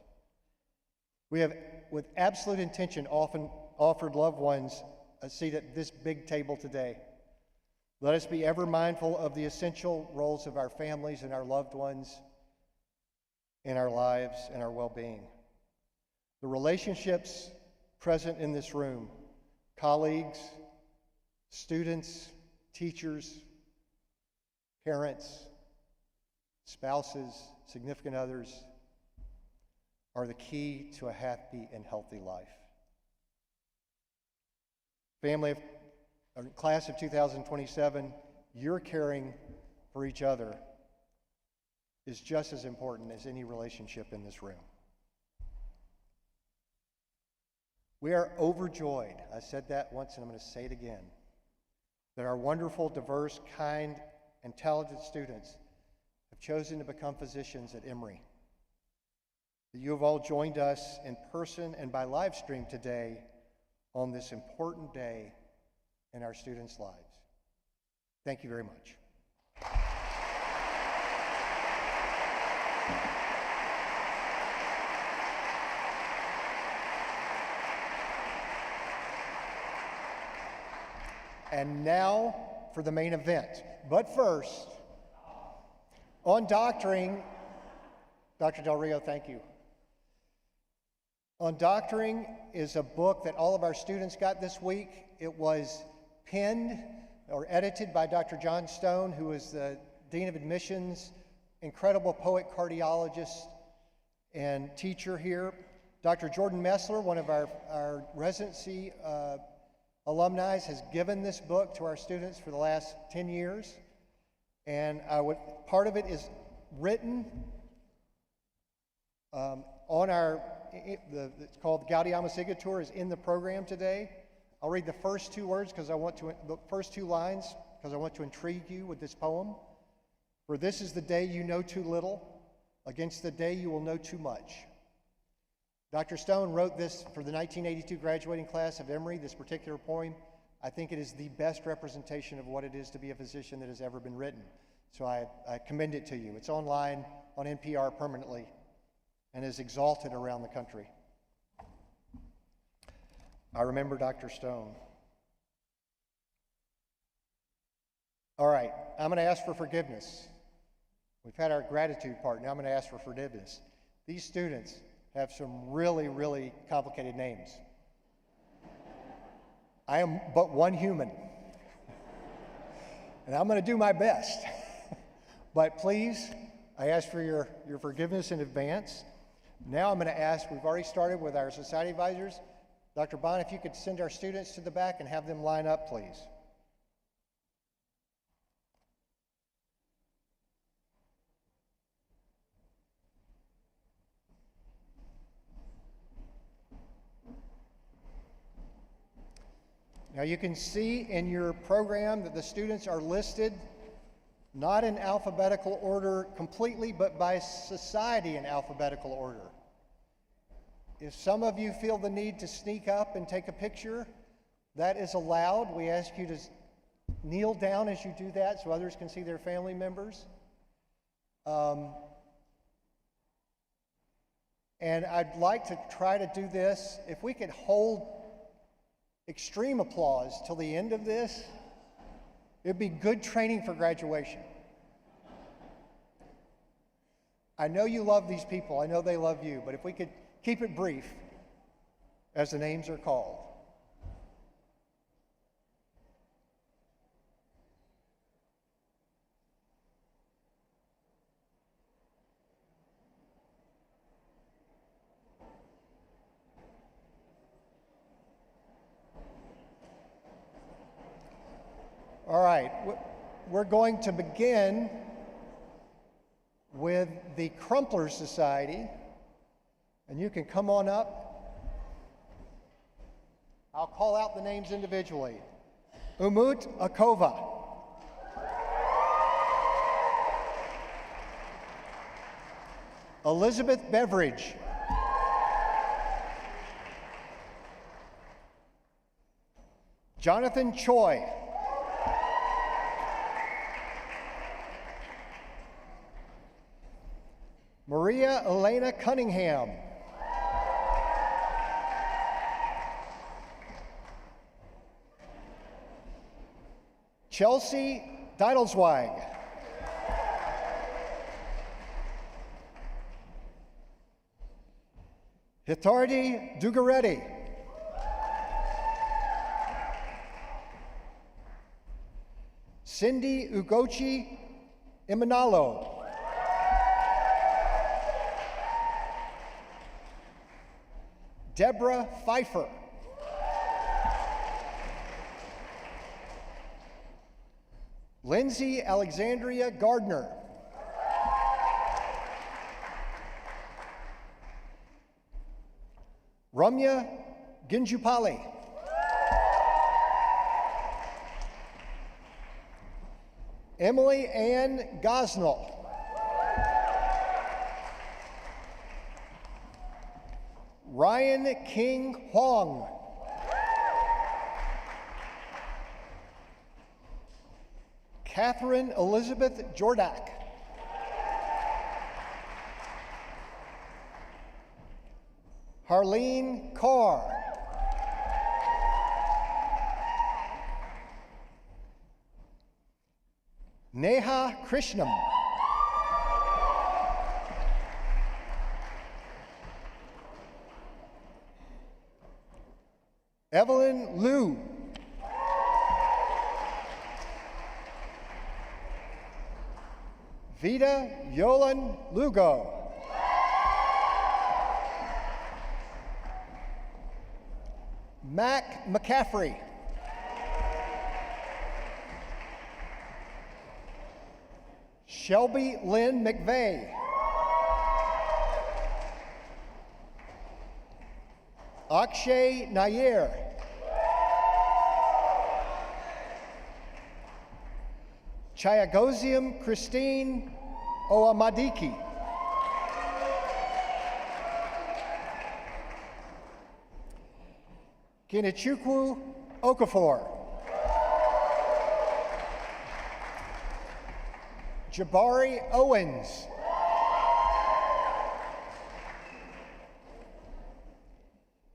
We have, with absolute intention, often offered loved ones a seat at this big table today. Let us be ever mindful of the essential roles of our families and our loved ones in our lives and our well-being. The relationships present in this room, colleagues, students, teachers, parents, spouses, significant others, are the key to a happy and healthy life. Family, class of 2027, your caring for each other is just as important as any relationship in this room. We are overjoyed, I said that once and I'm going to say it again, that our wonderful, diverse, kind, and talented students have chosen to become physicians at Emory. That you have all joined us in person and by live stream today on this important day in our students' lives. Thank you very much. And now for the main event. But first, on doctoring, Dr. Del Rio, thank you. On Doctoring is a book that all of our students got this week. It was penned or edited by Dr. John Stone, who is the Dean of Admissions, incredible poet, cardiologist, and teacher here. Dr. Jordan Messler, one of our residency alumni, has given this book to our students for the last 10 years. And part of it is written on our, it's called Gaudiamus Igitur, is in the program today. I'll read the first two words the first two lines, because I want to intrigue you with this poem. For this is the day you know too little, against the day you will know too much. Dr. Stone wrote this for the 1982 graduating class of Emory, this particular poem. I think it is the best representation of what it is to be a physician that has ever been written. So I commend it to you. It's online on NPR permanently and is exalted around the country. I remember Dr. Stone. All right, I'm going to ask for forgiveness. We've had our gratitude part. Now I'm going to ask for forgiveness. These students have some really, really complicated names. I am but one human, and I'm going to do my best. But please, I ask for your forgiveness in advance. Now I'm going to ask, we've already started with our society advisors. Dr. Bond, if you could send our students to the back and have them line up, please. Now you can see in your program that the students are listed not in alphabetical order completely, but by society in alphabetical order. If some of you feel the need to sneak up and take a picture, that is allowed. We ask you to kneel down as you do that so others can see their family members. And I'd like to try to do this. If we could hold extreme applause till the end of this, it'd be good training for graduation. I know you love these people. I know they love you. But if we could keep it brief as the names are called. All right, we're going to begin with the Crumpler Society, and you can come on up. I'll call out the names individually. Umut Akova. Elizabeth Beveridge. Jonathan Choi. Maria Elena Cunningham. Chelsea Deidelsweig. Hitardi Dugaretti. Cindy Ugochi Imanalo. Deborah Pfeiffer. Lindsay Alexandria Gardner. Ramya Ginjupali. Emily Ann Gosnell. Ryan King Huang. Catherine Elizabeth Jordak. Harleen Carr. Neha Krishnam. Evelyn Liu. Vida Yolan Lugo. Mac McCaffrey. Shelby Lynn McVeigh. Akshay Nair. Chayagosium Christine Oamadiki. Kinichukwu Okafor. Jabari Owens.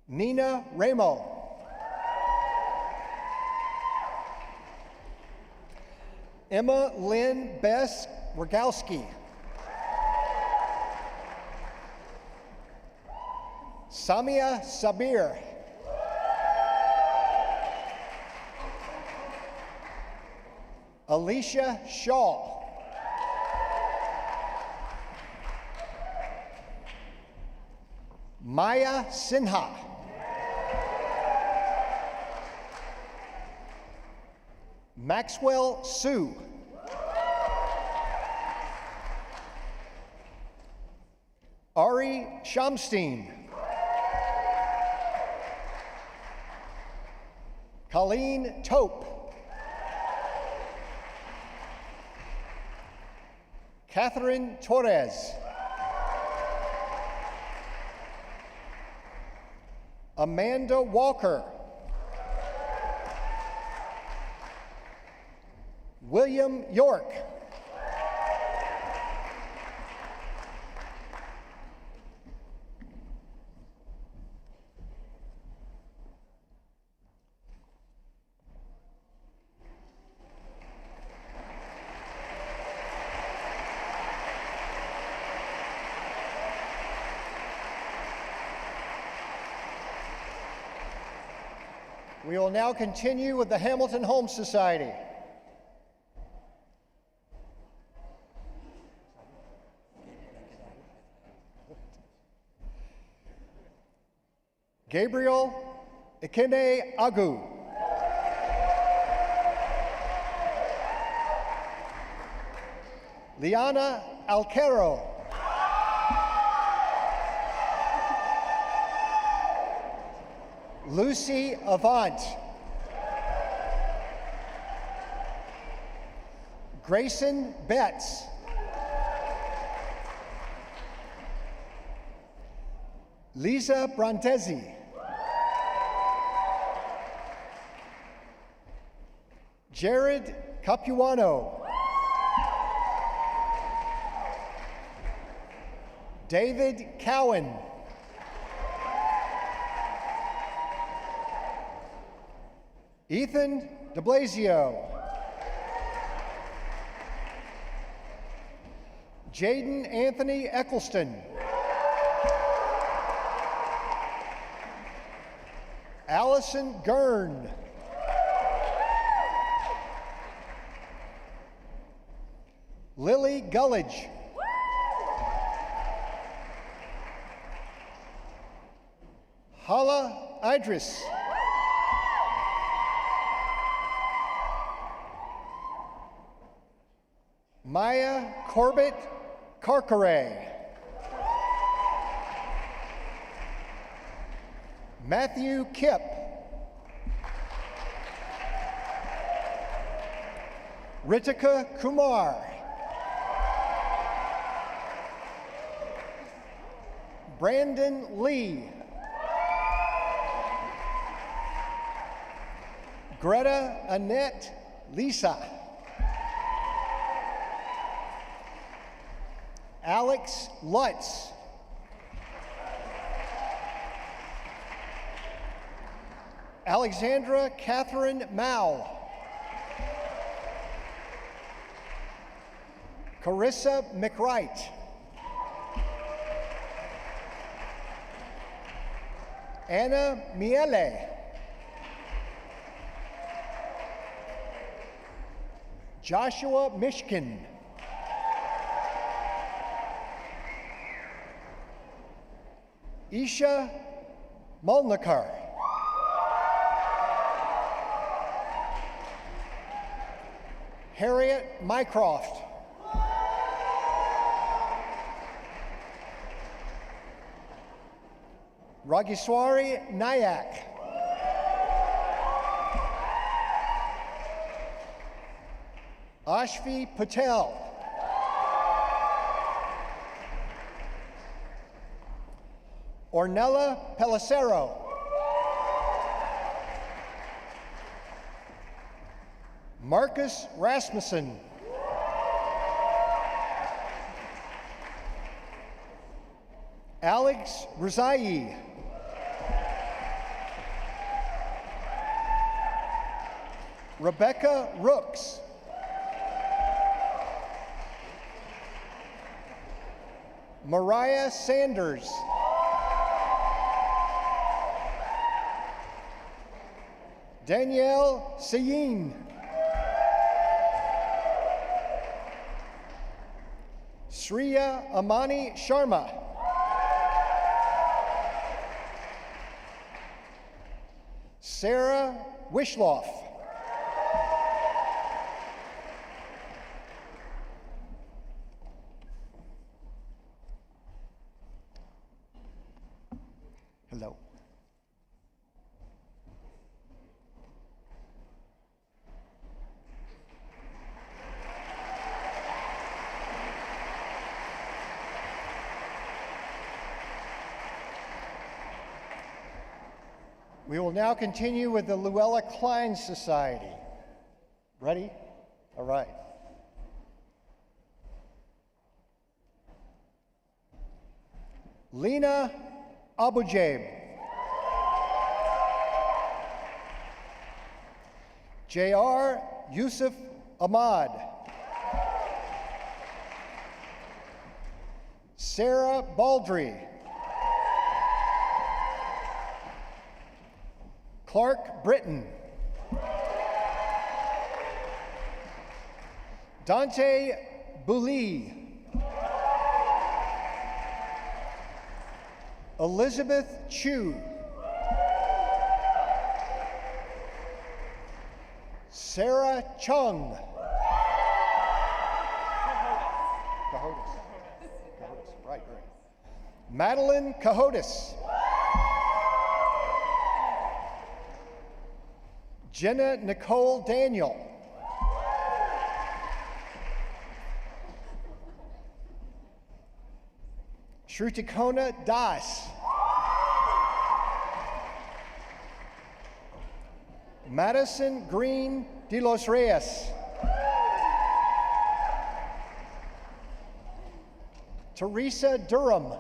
Nina Ramo. Emma Lynn Bess Rogowski. Samia Sabir. Alicia Shaw. Maya Sinha. Maxwell Sue. Ari Shamstein. Colleen Tope. Catherine Torres. Amanda Walker. William York. We will now continue with the Hamilton Home Society. Gabriel Ikene Agu. Liana Alquero. Lucy Avant. Grayson Betts. Lisa Brantesi. Jared Capuano. David Cowan. Ethan de Blasio. Jaden Anthony Eccleston. Allison Gurn. Lily Gullidge. Hala Idris. Maya Corbett Carcare. Matthew Kipp. Ritika Kumar. Brandon Lee. Greta Annette Lisa. Alex Lutz. Alexandra Catherine Mao. Carissa McWright. Anna Miele. Joshua Mishkin. Isha Molnikar. Harriet Mycroft. Ragiswari Nayak. Ashvi Patel. Ornella Pellicero. Marcus Rasmussen. Alex Rizai. Rebecca Rooks. Mariah Sanders. Danielle Sayin. Sriya Amani Sharma. Sarah Wishloff. Hello. We will now continue with the Luella Klein Society. Ready? All right. Lena Abujaib. J.R. Yusuf Ahmad. Sarah Baldry. Clark Britton. Dante Bouli. Elizabeth Chu. Sarah Chung. Cahotis. Right. Madeline Cahotis. Jenna Nicole Daniel. Shrutikona Das. Madison Green de los Reyes. Teresa Durham.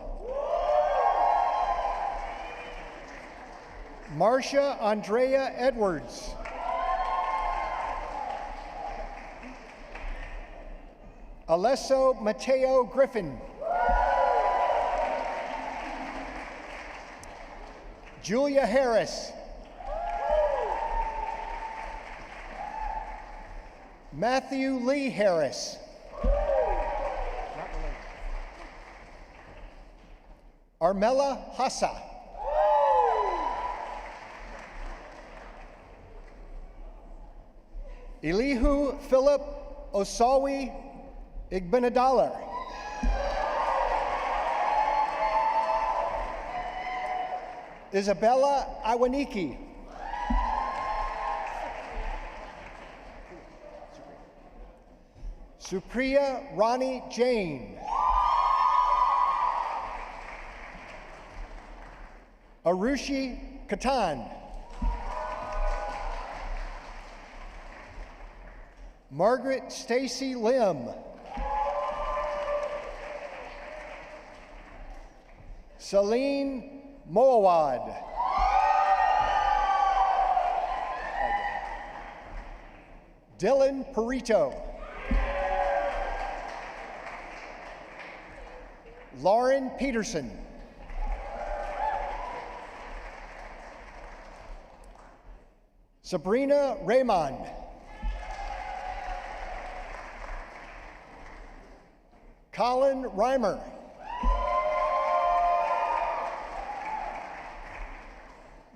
Marcia Andrea Edwards. Alesso Mateo Griffin. Julia Harris. Matthew Lee Harris. Armella Hassa. Elihu Philip Osawi Igbenadalar. Isabella Iwaniki. Supriya Rani Jain. Arushi Katan. Margaret Stacy Lim. Celine Moawad. Dylan Perito. Lauren Peterson. Sabrina Raymond. Colin Reimer.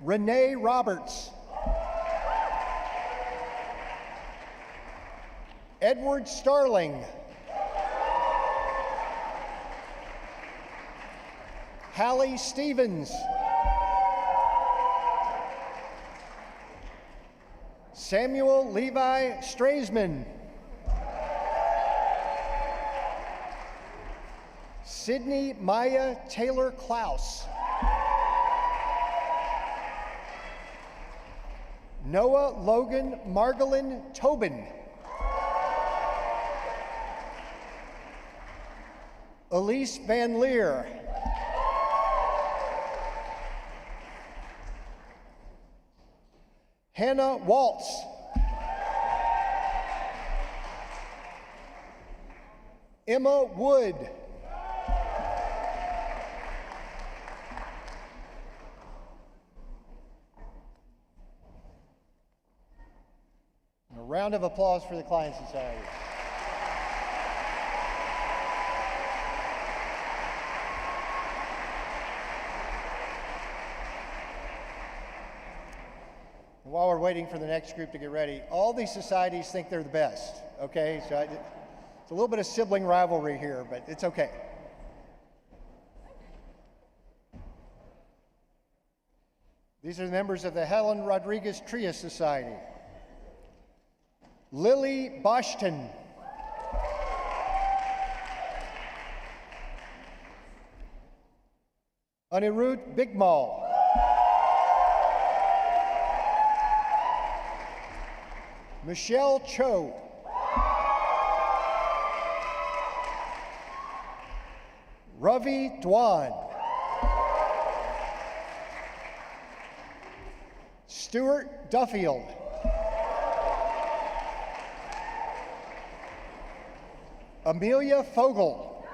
Renee Roberts. Edward Starling. Hallie Stevens. Samuel Levi Straisman. Sydney Maya Taylor Klaus. Noah Logan Margolin Tobin. Elise Van Leer. Hannah Waltz. Emma Wood. A round of applause for the Klein Society. While we're waiting for the next group to get ready, all these societies think they're the best, okay? So it's a little bit of sibling rivalry here, but it's okay. These are the members of the Helen Rodriguez Tria Society. Lily Boshton. Anirudh Bigmal. Michelle Cho. Ravi Dwan. Stuart Duffield. Amelia Fogel.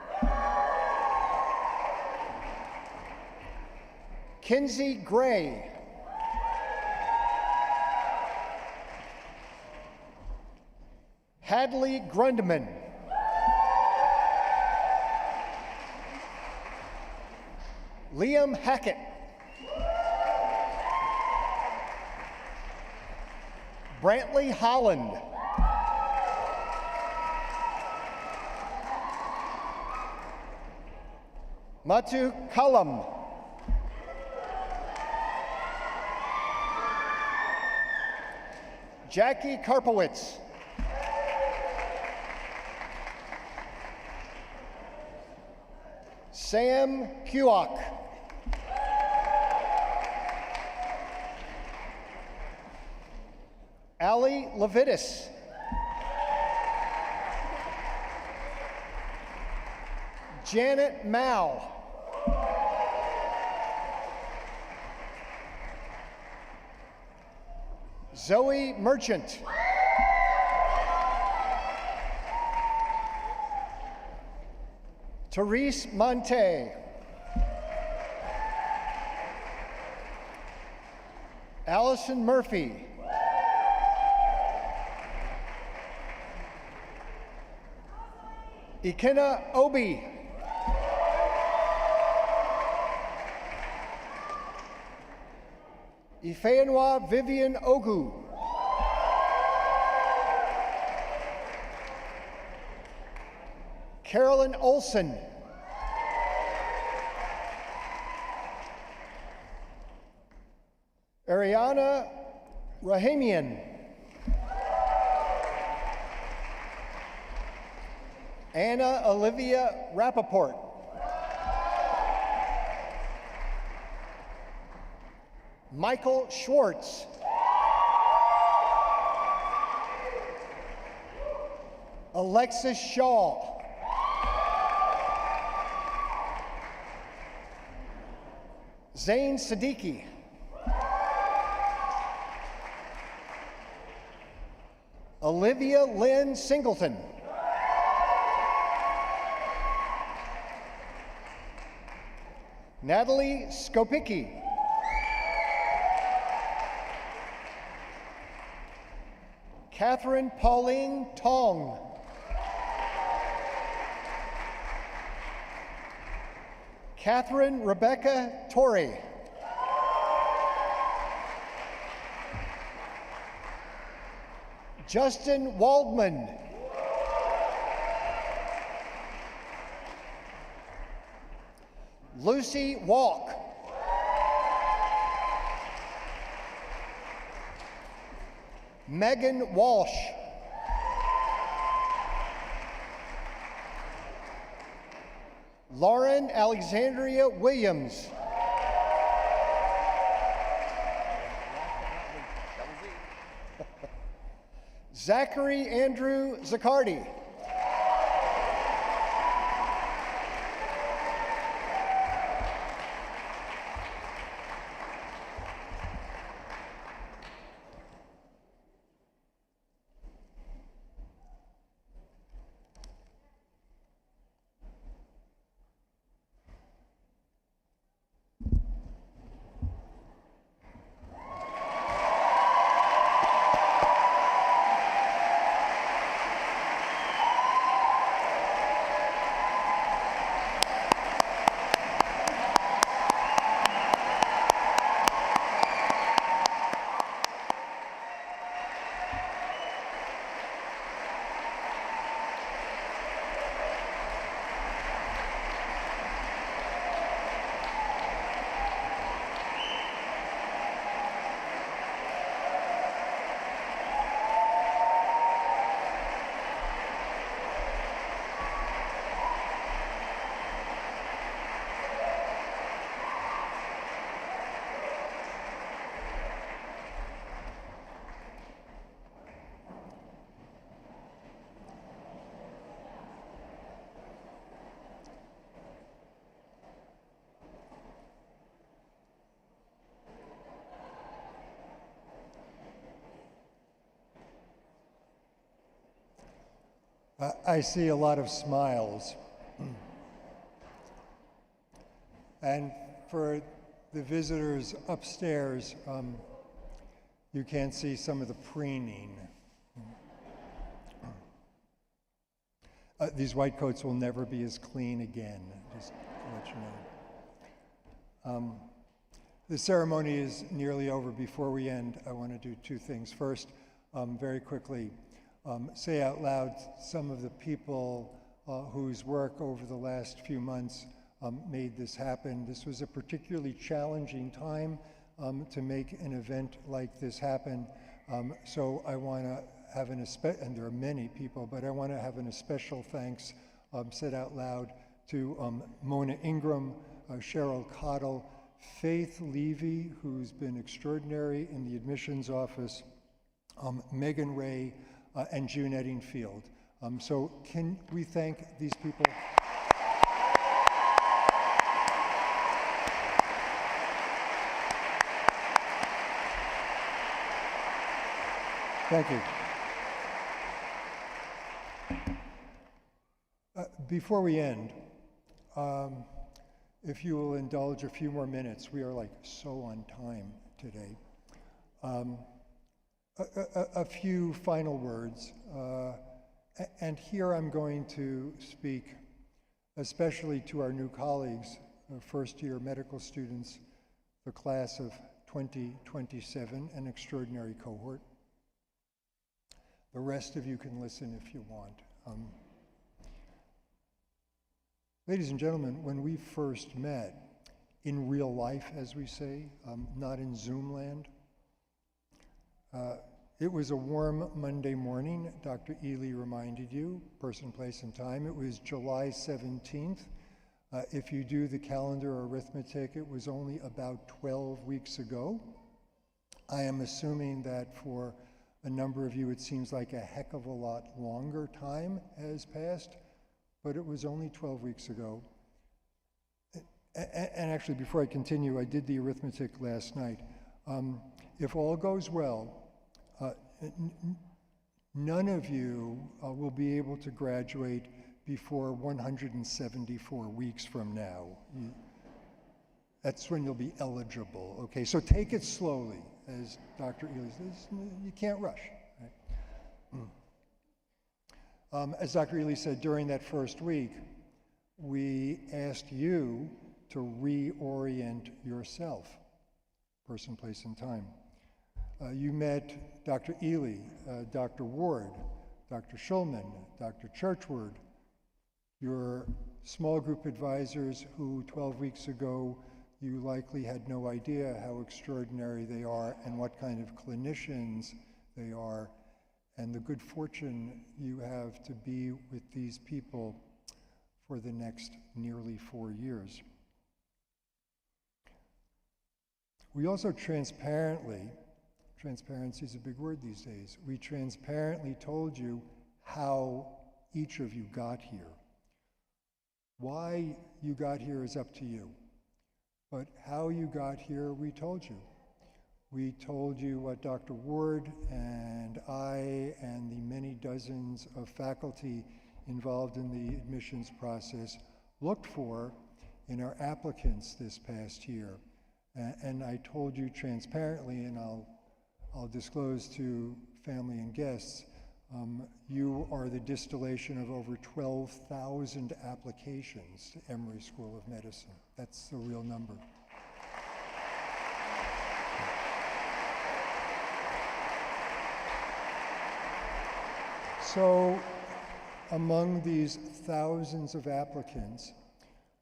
Kinsey Gray. Hadley Grundman. Liam Hackett. Brantley Holland. Matu Kalam. Jackie Karpowitz. Sam Kuok. Ali Levitis. Janet Mao. Zoe Merchant. Therese Monte. Allison Murphy. Ikenna Obi. Ifeanwa Vivian Ogu. Carolyn Olson. Ariana Rahimian. Anna Olivia Rappaport. Michael Schwartz. Alexis Shaw. Zain Siddiqui. Olivia Lynn Singleton. Natalie Skopicki. Catherine Pauline Tong. Catherine Rebecca Torrey. Justin Waldman. Lucy Walk. Megan Walsh. Lauren Alexandria Williams. Zachary Andrew Zaccardi. I see a lot of smiles. And for the visitors upstairs, you can see some of the preening. These white coats will never be as clean again, just to let you know. The ceremony is nearly over. Before we end, I want to do two things. First, very quickly, say out loud some of the people whose work over the last few months made this happen. This was a particularly challenging time to make an event like this happen. So I want to have and there are many people, but I want to have an especial thanks said out loud to Mona Ingram, Cheryl Cottle, Faith Levy, who's been extraordinary in the admissions office, Megan Ray, and June Eddingfield. So can we thank these people? Thank you. Before we end, if you will indulge a few more minutes, we are like so on time today. A few final words, and here I'm going to speak especially to our new colleagues, first-year medical students, the class of 2027, an extraordinary cohort. The rest of you can listen if you want. Ladies and gentlemen, when we first met, in real life, as we say, not in Zoom land, it was a warm Monday morning. Dr. Ely reminded you, person, place, and time. It was July 17th. If you do the calendar arithmetic, it was only about 12 weeks ago. I am assuming that for a number of you, it seems like a heck of a lot longer time has passed, but it was only 12 weeks ago. And actually, before I continue, I did the arithmetic last night. If all goes well, none of you will be able to graduate before 174 weeks from now. That's when you'll be eligible, okay? So take it slowly, as Dr. Ely says, you can't rush. Right? As Dr. Ely said, during that first week, we asked you to reorient yourself, person, place, and time. You met Dr. Ely, Dr. Ward, Dr. Schulman, Dr. Churchward, your small group advisors who 12 weeks ago you likely had no idea how extraordinary they are and what kind of clinicians they are, and the good fortune you have to be with these people for the next nearly 4 years. We also transparency is a big word these days, we transparently told you how each of you got here. Why you got here is up to you. But how you got here, we told you. We told you what Dr. Ward and I and the many dozens of faculty involved in the admissions process looked for in our applicants this past year. And I told you transparently, and I'll disclose to family and guests, you are the distillation of over 12,000 applications to Emory School of Medicine. That's the real number. So among these thousands of applicants,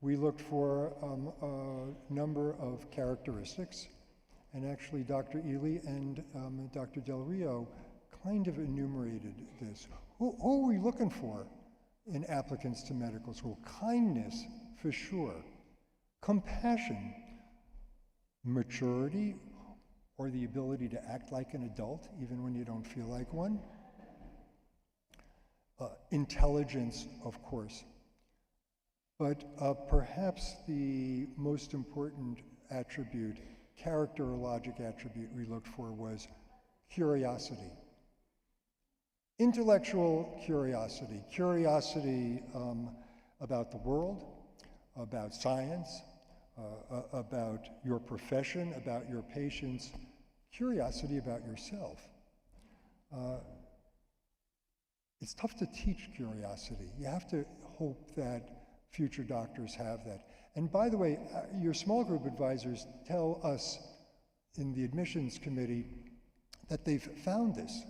we looked for a number of characteristics, and actually Dr. Ely and Dr. Del Rio kind of enumerated this. Who are we looking for in applicants to medical school? Kindness, for sure. Compassion, maturity, or the ability to act like an adult even when you don't feel like one. Intelligence, of course. But perhaps the most important attribute, characterologic attribute we looked for was curiosity. Intellectual curiosity, curiosity about the world, about science, about your profession, about your patients, curiosity about yourself. It's tough to teach curiosity. You have to hope that future doctors have that. And by the way, your small group advisors tell us in the admissions committee that they've found this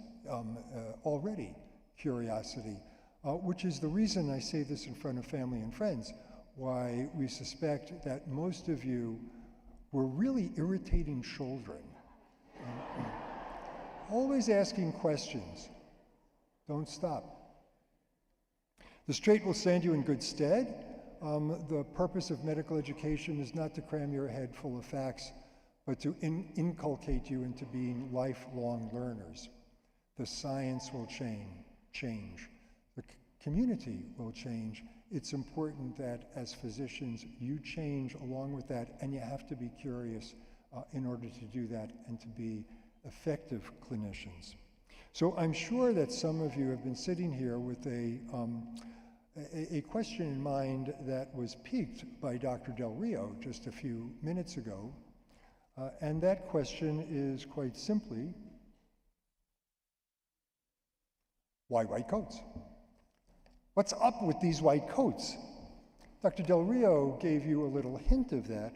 already, curiosity, which is the reason I say this in front of family and friends, why we suspect that most of you were really irritating children. Always asking questions. Don't stop. The straight will stand you in good stead. The purpose of medical education is not to cram your head full of facts, but to inculcate you into being lifelong learners. The science will change. The community will change. It's important that as physicians, you change along with that, and you have to be curious in order to do that and to be effective clinicians. So I'm sure that some of you have been sitting here with a question in mind that was piqued by Dr. Del Rio just a few minutes ago. And that question is quite simply, why white coats? What's up with these white coats? Dr. Del Rio gave you a little hint of that,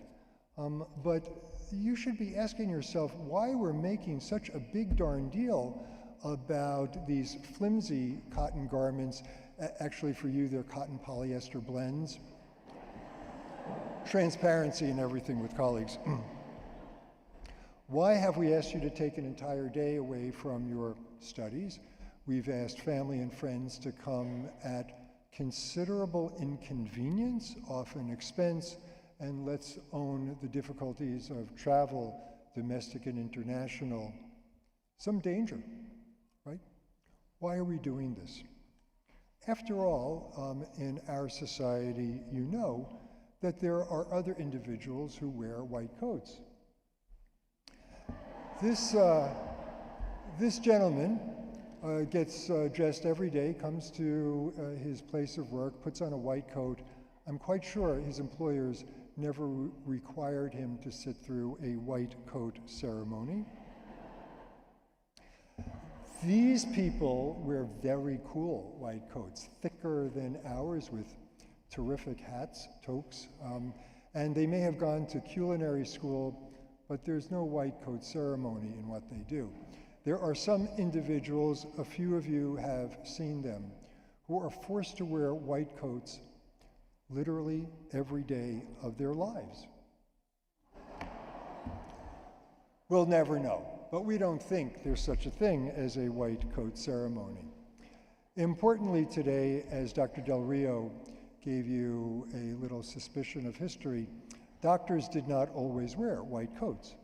but you should be asking yourself why we're making such a big darn deal about these flimsy cotton garments. Actually, for you, they're cotton polyester blends. Transparency and everything with colleagues. Why have we asked you to take an entire day away from your studies? We've asked family and friends to come at considerable inconvenience, often expense, and let's own the difficulties of travel, domestic and international, some danger, right? Why are we doing this? After all, in our society, you know that there are other individuals who wear white coats. This gentleman gets dressed every day, comes to his place of work, puts on a white coat. I'm quite sure his employers never required him to sit through a white coat ceremony. These people wear very cool white coats, thicker than ours, with terrific hats, toques, and they may have gone to culinary school, but there's no white coat ceremony in what they do. There are some individuals, a few of you have seen them, who are forced to wear white coats literally every day of their lives. We'll never know, but we don't think there's such a thing as a white coat ceremony. Importantly today, as Dr. Del Rio gave you a little suspicion of history, doctors did not always wear white coats.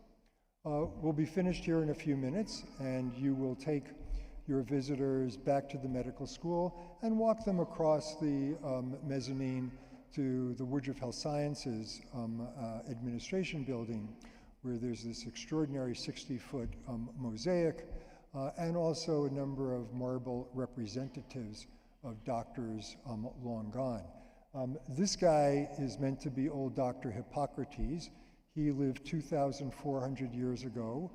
We'll be finished here in a few minutes, and you will take your visitors back to the medical school and walk them across the mezzanine to the Woodruff Health Sciences administration building, where there's this extraordinary 60-foot mosaic, and also a number of marble representatives of doctors long gone. This guy is meant to be old Dr. Hippocrates. He lived 2,400 years ago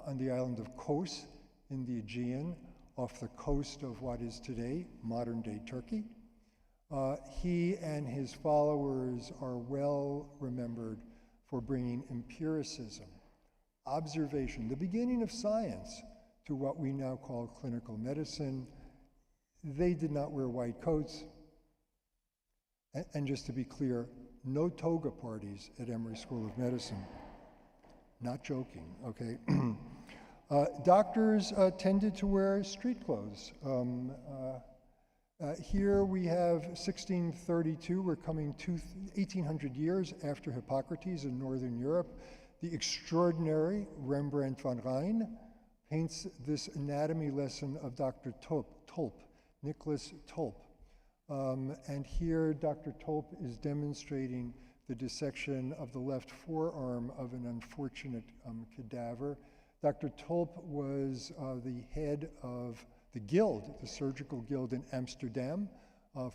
on the island of Kos in the Aegean, off the coast of what is today modern-day Turkey. He and his followers are well remembered for bringing empiricism, observation, the beginning of science, to what we now call clinical medicine. They did not wear white coats. And just to be clear, no toga parties at Emory School of Medicine. Not joking, okay? Doctors tended to wear street clothes. Here we have 1632, we're coming 1800 years after Hippocrates in Northern Europe. The extraordinary Rembrandt van Rijn paints this anatomy lesson of Dr. Tulp, Nicholas Tulp. And here Dr. Tulp is demonstrating the dissection of the left forearm of an unfortunate cadaver. Dr. Tulp was the head of the guild, the surgical guild in Amsterdam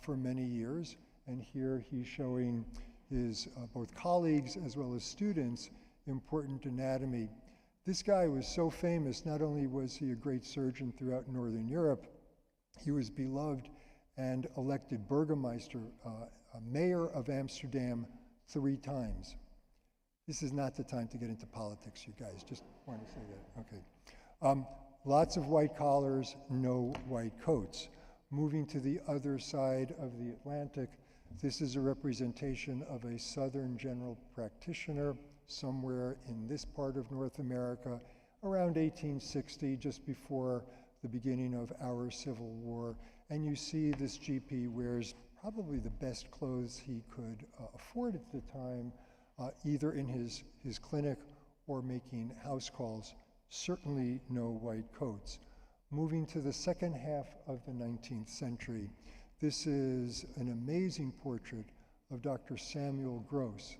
for many years. And here he's showing his both colleagues as well as students important anatomy. This guy was so famous, not only was he a great surgeon throughout Northern Europe, he was beloved and elected Burgermeister, mayor of Amsterdam 3 times. This is not the time to get into politics, you guys, just want to say that, okay. Lots of white collars, no white coats. Moving to the other side of the Atlantic, this is a representation of a Southern general practitioner somewhere in this part of North America around 1860, just before the beginning of our Civil War. And you see this GP wears probably the best clothes he could afford at the time, either in his clinic or making house calls. Certainly no white coats. Moving to the second half of the 19th century, this is an amazing portrait of Dr. Samuel Gross,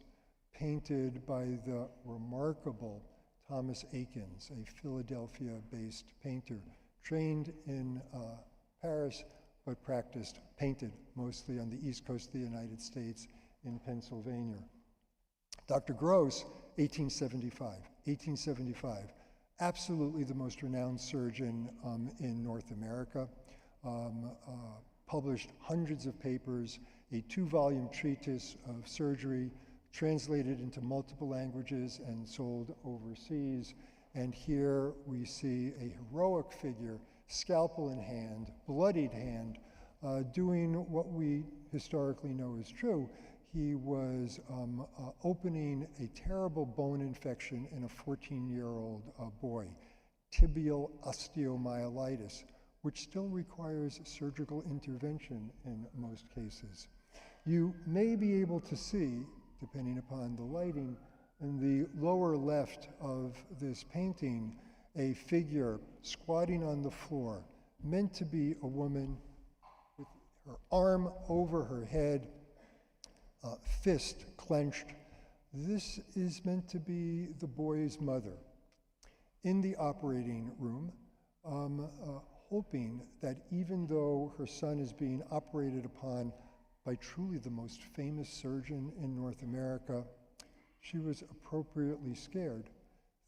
painted by the remarkable Thomas Eakins, a Philadelphia-based painter, trained in Paris, but painted mostly on the East Coast of the United States in Pennsylvania. Dr. Gross, 1875, absolutely the most renowned surgeon in North America, published hundreds of papers, a 2-volume treatise of surgery, translated into multiple languages and sold overseas. And here we see a heroic figure, scalpel in hand, bloodied hand, doing what we historically know is true. He was opening a terrible bone infection in a 14-year-old boy, tibial osteomyelitis, which still requires surgical intervention in most cases. You may be able to see, depending upon the lighting, in the lower left of this painting, a figure squatting on the floor, meant to be a woman with her arm over her head, fist clenched. This is meant to be the boy's mother in the operating room, hoping that even though her son is being operated upon by truly the most famous surgeon in North America, she was appropriately scared,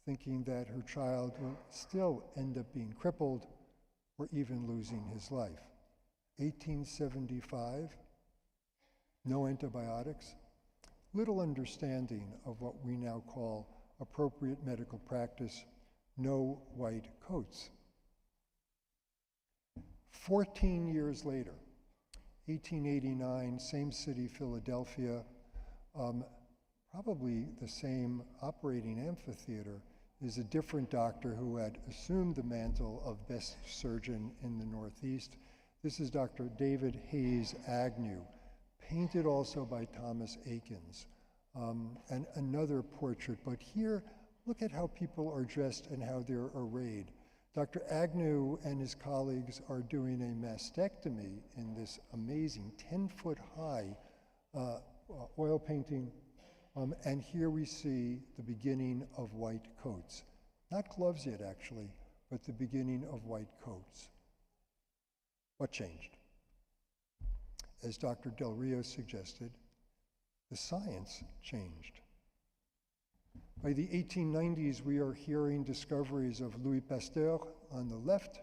thinking that her child will still end up being crippled or even losing his life. 1875, no antibiotics, little understanding of what we now call appropriate medical practice, no white coats. 14 years later, 1889, same city, Philadelphia, probably the same operating amphitheater, is a different doctor who had assumed the mantle of best surgeon in the Northeast. This is Dr. David Hayes Agnew, painted also by Thomas Eakins, and another portrait. But here, look at how people are dressed and how they're arrayed. Dr. Agnew and his colleagues are doing a mastectomy in this amazing 10-foot-high oil painting. And here we see the beginning of white coats. Not gloves yet, actually, but the beginning of white coats. What changed? As Dr. Del Rio suggested, the science changed. By the 1890s, we are hearing discoveries of Louis Pasteur on the left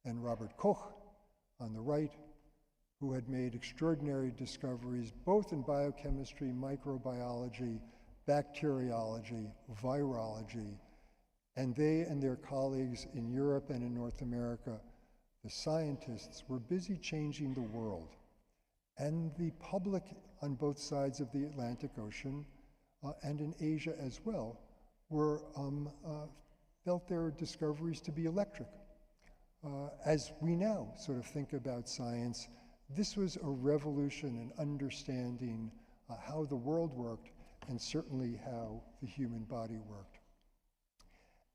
and Robert Koch on the right, who had made extraordinary discoveries both in biochemistry, microbiology, bacteriology, virology, and they and their colleagues in Europe and in North America, the scientists, were busy changing the world. And the public on both sides of the Atlantic Ocean and in Asia as well were felt their discoveries to be electric. As we now sort of think about science, this was a revolution in understanding how the world worked and certainly how the human body worked.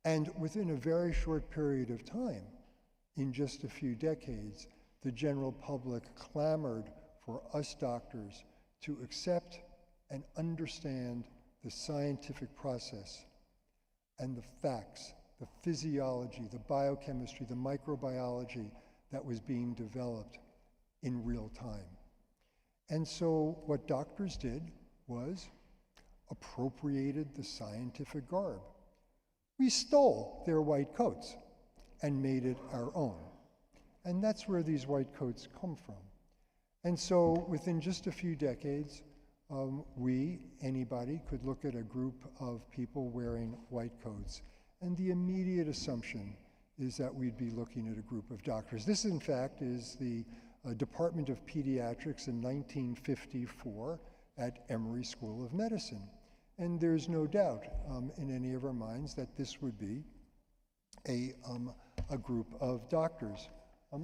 And within a very short period of time, in just a few decades, the general public clamored for us doctors to accept and understand the scientific process and the facts, the physiology, the biochemistry, the microbiology that was being developed in real time. And so what doctors did was appropriated the scientific garb. We stole their white coats and made it our own. And that's where these white coats come from. And so within just a few decades, anybody could look at a group of people wearing white coats, and the immediate assumption is that we'd be looking at a group of doctors. This, in fact, is the Department of Pediatrics in 1954 at Emory School of Medicine. And there's no doubt in any of our minds that this would be a group of doctors.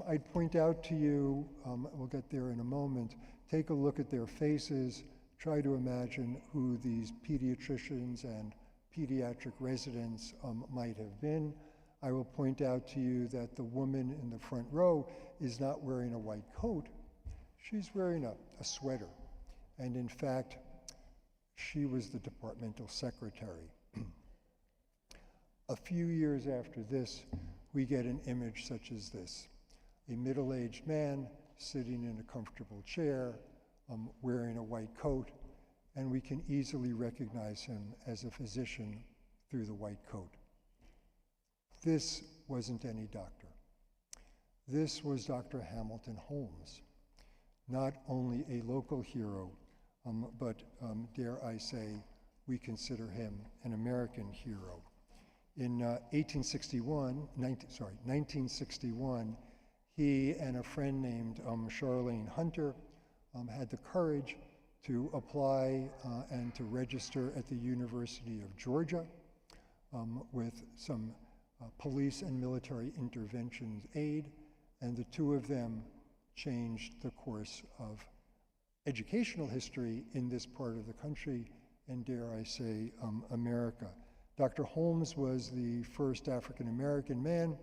I'd point out to you, we'll get there in a moment, take a look at their faces, try to imagine who these pediatricians and pediatric residents might have been. I will point out to you that the woman in the front row is not wearing a white coat, she's wearing a sweater. And in fact, she was the departmental secretary. A few years after this, we get an image such as this. A middle-aged man sitting in a comfortable chair, wearing a white coat, and we can easily recognize him as a physician through the white coat. This wasn't any doctor. This was Dr. Hamilton Holmes, not only a local hero, but dare I say, we consider him an American hero. In 1961, he and a friend named Charlene Hunter had the courage to apply and to register at the University of Georgia with some police and military interventions aid, and the two of them changed the course of educational history in this part of the country, and dare I say, America. Dr. Holmes was the first African American man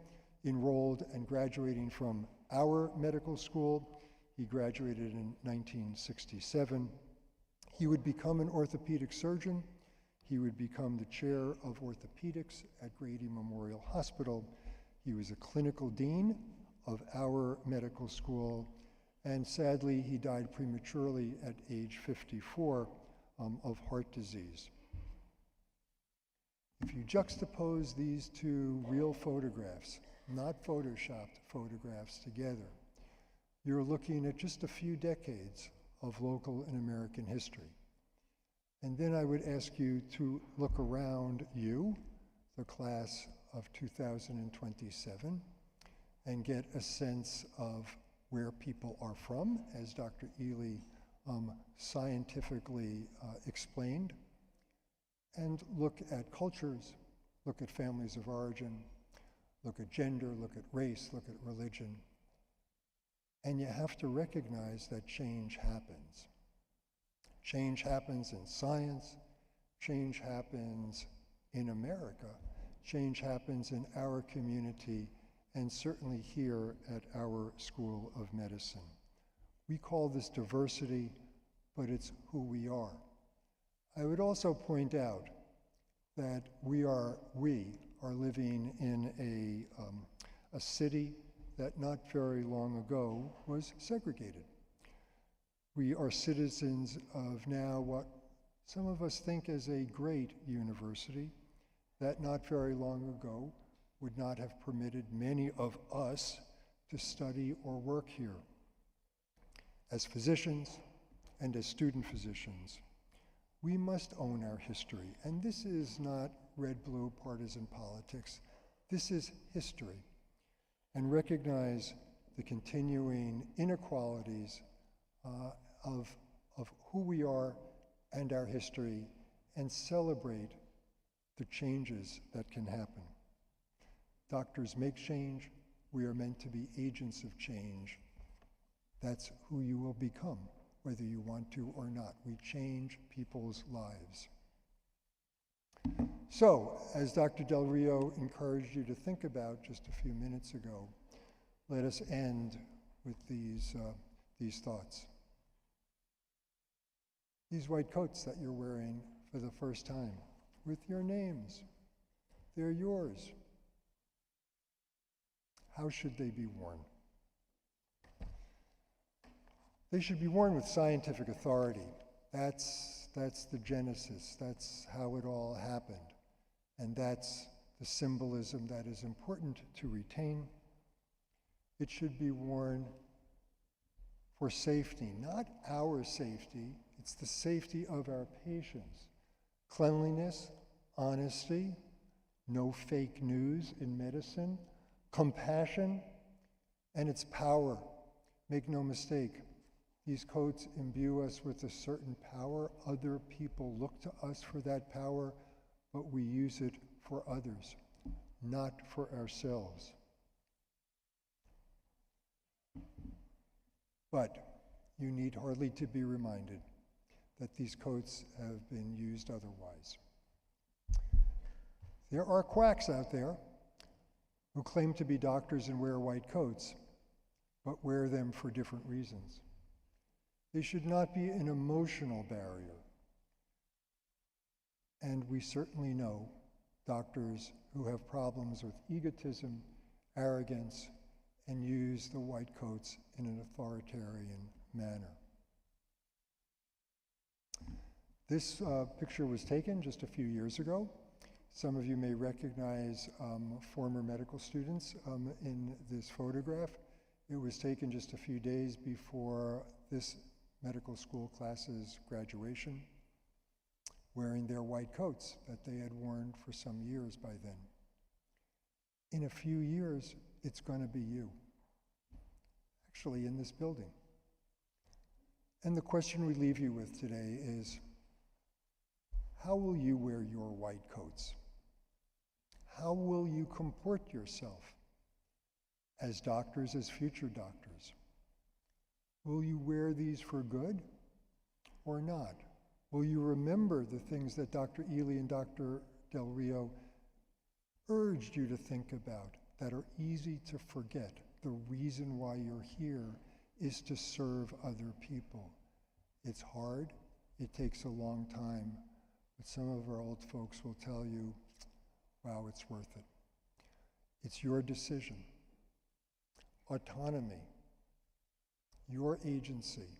enrolled and graduating from our medical school. He graduated in 1967. He would become an orthopedic surgeon. He would become the chair of orthopedics at Grady Memorial Hospital. He was a clinical dean of our medical school, and sadly, he died prematurely at age 54 of heart disease. If you juxtapose these two real photographs, not photoshopped photographs, together, you're looking at just a few decades of local and American history. And then I would ask you to look around you, the class of 2027, and get a sense of where people are from, as Dr. Ely scientifically explained, and look at cultures, look at families of origin, look at gender, look at race, look at religion. And you have to recognize that change happens. Change happens in science, change happens in America, change happens in our community, and certainly here at our School of Medicine. We call this diversity, but it's who we are. I would also point out that we are living in a city that not very long ago was segregated. We are citizens of now what some of us think is a great university that not very long ago would not have permitted many of us to study or work here. As physicians and as student physicians, we must own our history. And this is not red-blue partisan politics. This is history. And recognize the continuing inequalities of who we are and our history, and celebrate the changes that can happen. Doctors make change. We are meant to be agents of change. That's who you will become, whether you want to or not. We change people's lives. So, as Dr. Del Rio encouraged you to think about just a few minutes ago, let us end with these thoughts. These white coats that you're wearing for the first time, with your names, they're yours. How should they be worn? They should be worn with scientific authority. That's the genesis. That's how it all happened. And that's the symbolism that is important to retain. It should be worn for safety, not our safety. It's the safety of our patients. Cleanliness, honesty, no fake news in medicine, compassion, and its power. Make no mistake, these coats imbue us with a certain power. Other people look to us for that power, but we use it for others, not for ourselves. But you need hardly to be reminded that these coats have been used otherwise. There are quacks out there who claim to be doctors and wear white coats, but wear them for different reasons. They should not be an emotional barrier. And we certainly know doctors who have problems with egotism, arrogance, and use the white coats in an authoritarian manner. This picture was taken just a few years ago. Some of you may recognize former medical students in this photograph. It was taken just a few days before this medical school class's graduation, wearing their white coats that they had worn for some years by then. In a few years, it's going to be you, actually in this building. And the question we leave you with today is, how will you wear your white coats? How will you comport yourself as doctors, as future doctors? Will you wear these for good or not? Will you remember the things that Dr. Ely and Dr. Del Rio urged you to think about that are easy to forget? The reason why you're here is to serve other people. It's hard, it takes a long time, but some of our old folks will tell you, wow, it's worth it. It's your decision. Autonomy, your agency.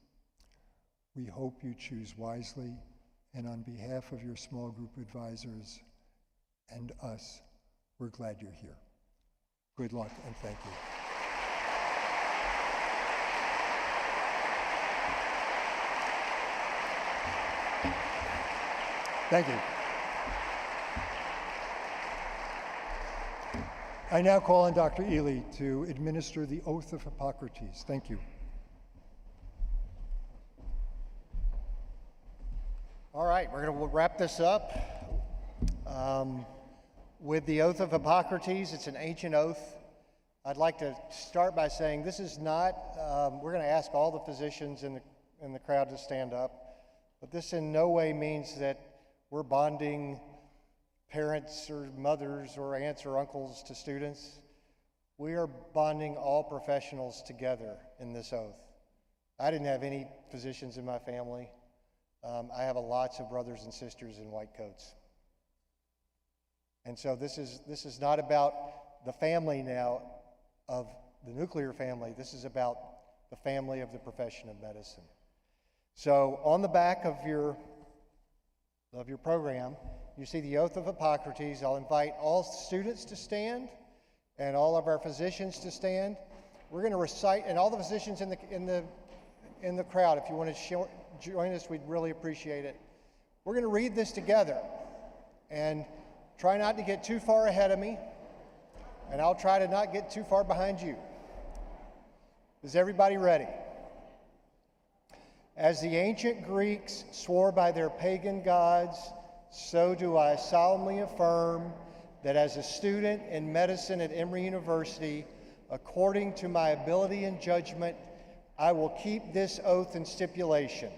We hope you choose wisely, and on behalf of your small group advisors and us, we're glad you're here. Good luck and thank you. Thank you. I now call on Dr. Ely to administer the oath of Hippocrates. Thank you. All right, we're going to wrap this up with the oath of Hippocrates. It's an ancient oath. I'd like to start by saying this is not, we're going to ask all the physicians in the crowd to stand up, but this in no way means that we're bonding parents or mothers or aunts or uncles to students. We are bonding all professionals together in this oath. I didn't have any physicians in my family. I have lots of brothers and sisters in white coats. And so this is not about the family now of the nuclear family. This is about the family of the profession of medicine. So on the back of your program, you see the oath of Hippocrates. I'll invite all students to stand and all of our physicians to stand. We're going to recite, and all the physicians in the crowd, if you want to join us, we'd really appreciate it. We're going to read this together, and try not to get too far ahead of me, and I'll try to not get too far behind you. Is everybody ready? As the ancient Greeks swore by their pagan gods, so do I solemnly affirm that as a student in medicine at Emory University, according to my ability and judgment, I will keep this oath and stipulation.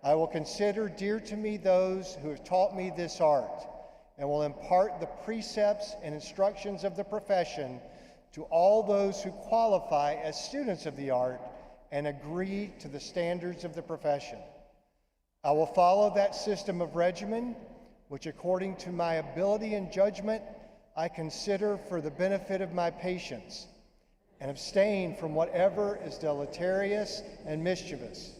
I will consider dear to me those who have taught me this art, and will impart the precepts and instructions of the profession to all those who qualify as students of the art and agree to the standards of the profession. I will follow that system of regimen, which according to my ability and judgment, I consider for the benefit of my patients, and abstain from whatever is deleterious and mischievous.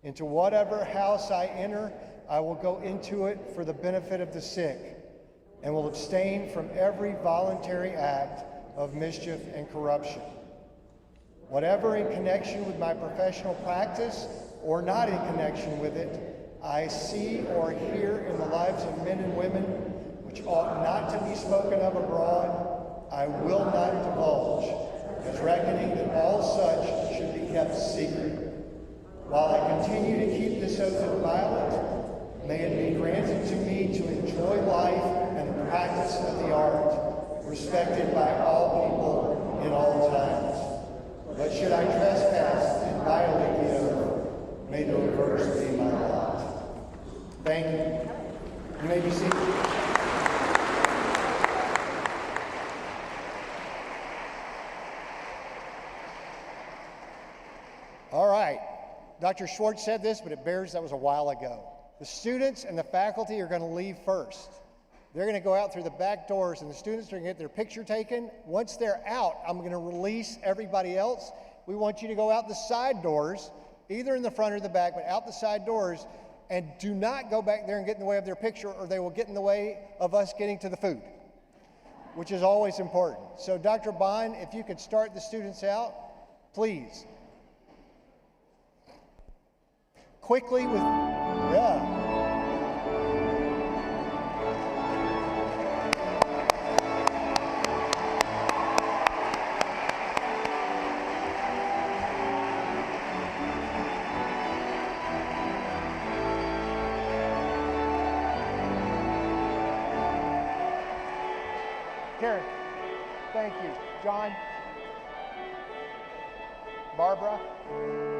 Into whatever house I enter, I will go into it for the benefit of the sick, and will abstain from every voluntary act of mischief and corruption. Whatever in connection with my professional practice or not in connection with it, I see or hear in the lives of men and women which ought not to be spoken of abroad, I will not divulge, as reckoning that all such should be kept secret. While I continue to keep this oath inviolate, may it be granted to me to enjoy life and the practice of the art, respected by all people in all times. But should I trespass and violate the oath, may the reverse be my lot. Thank you. You may be seated. All right. Dr. Schwartz said this, but that was a while ago. The students and the faculty are going to leave first. They're going to go out through the back doors, and the students are going to get their picture taken. Once they're out, I'm going to release everybody else. We want you to go out the side doors, either in the front or the back, but out the side doors, and do not go back there and get in the way of their picture, or they will get in the way of us getting to the food, which is always important. So Dr. Bond, if you could start the students out, please. Quickly with, yeah. Karen, thank you. John, Barbara.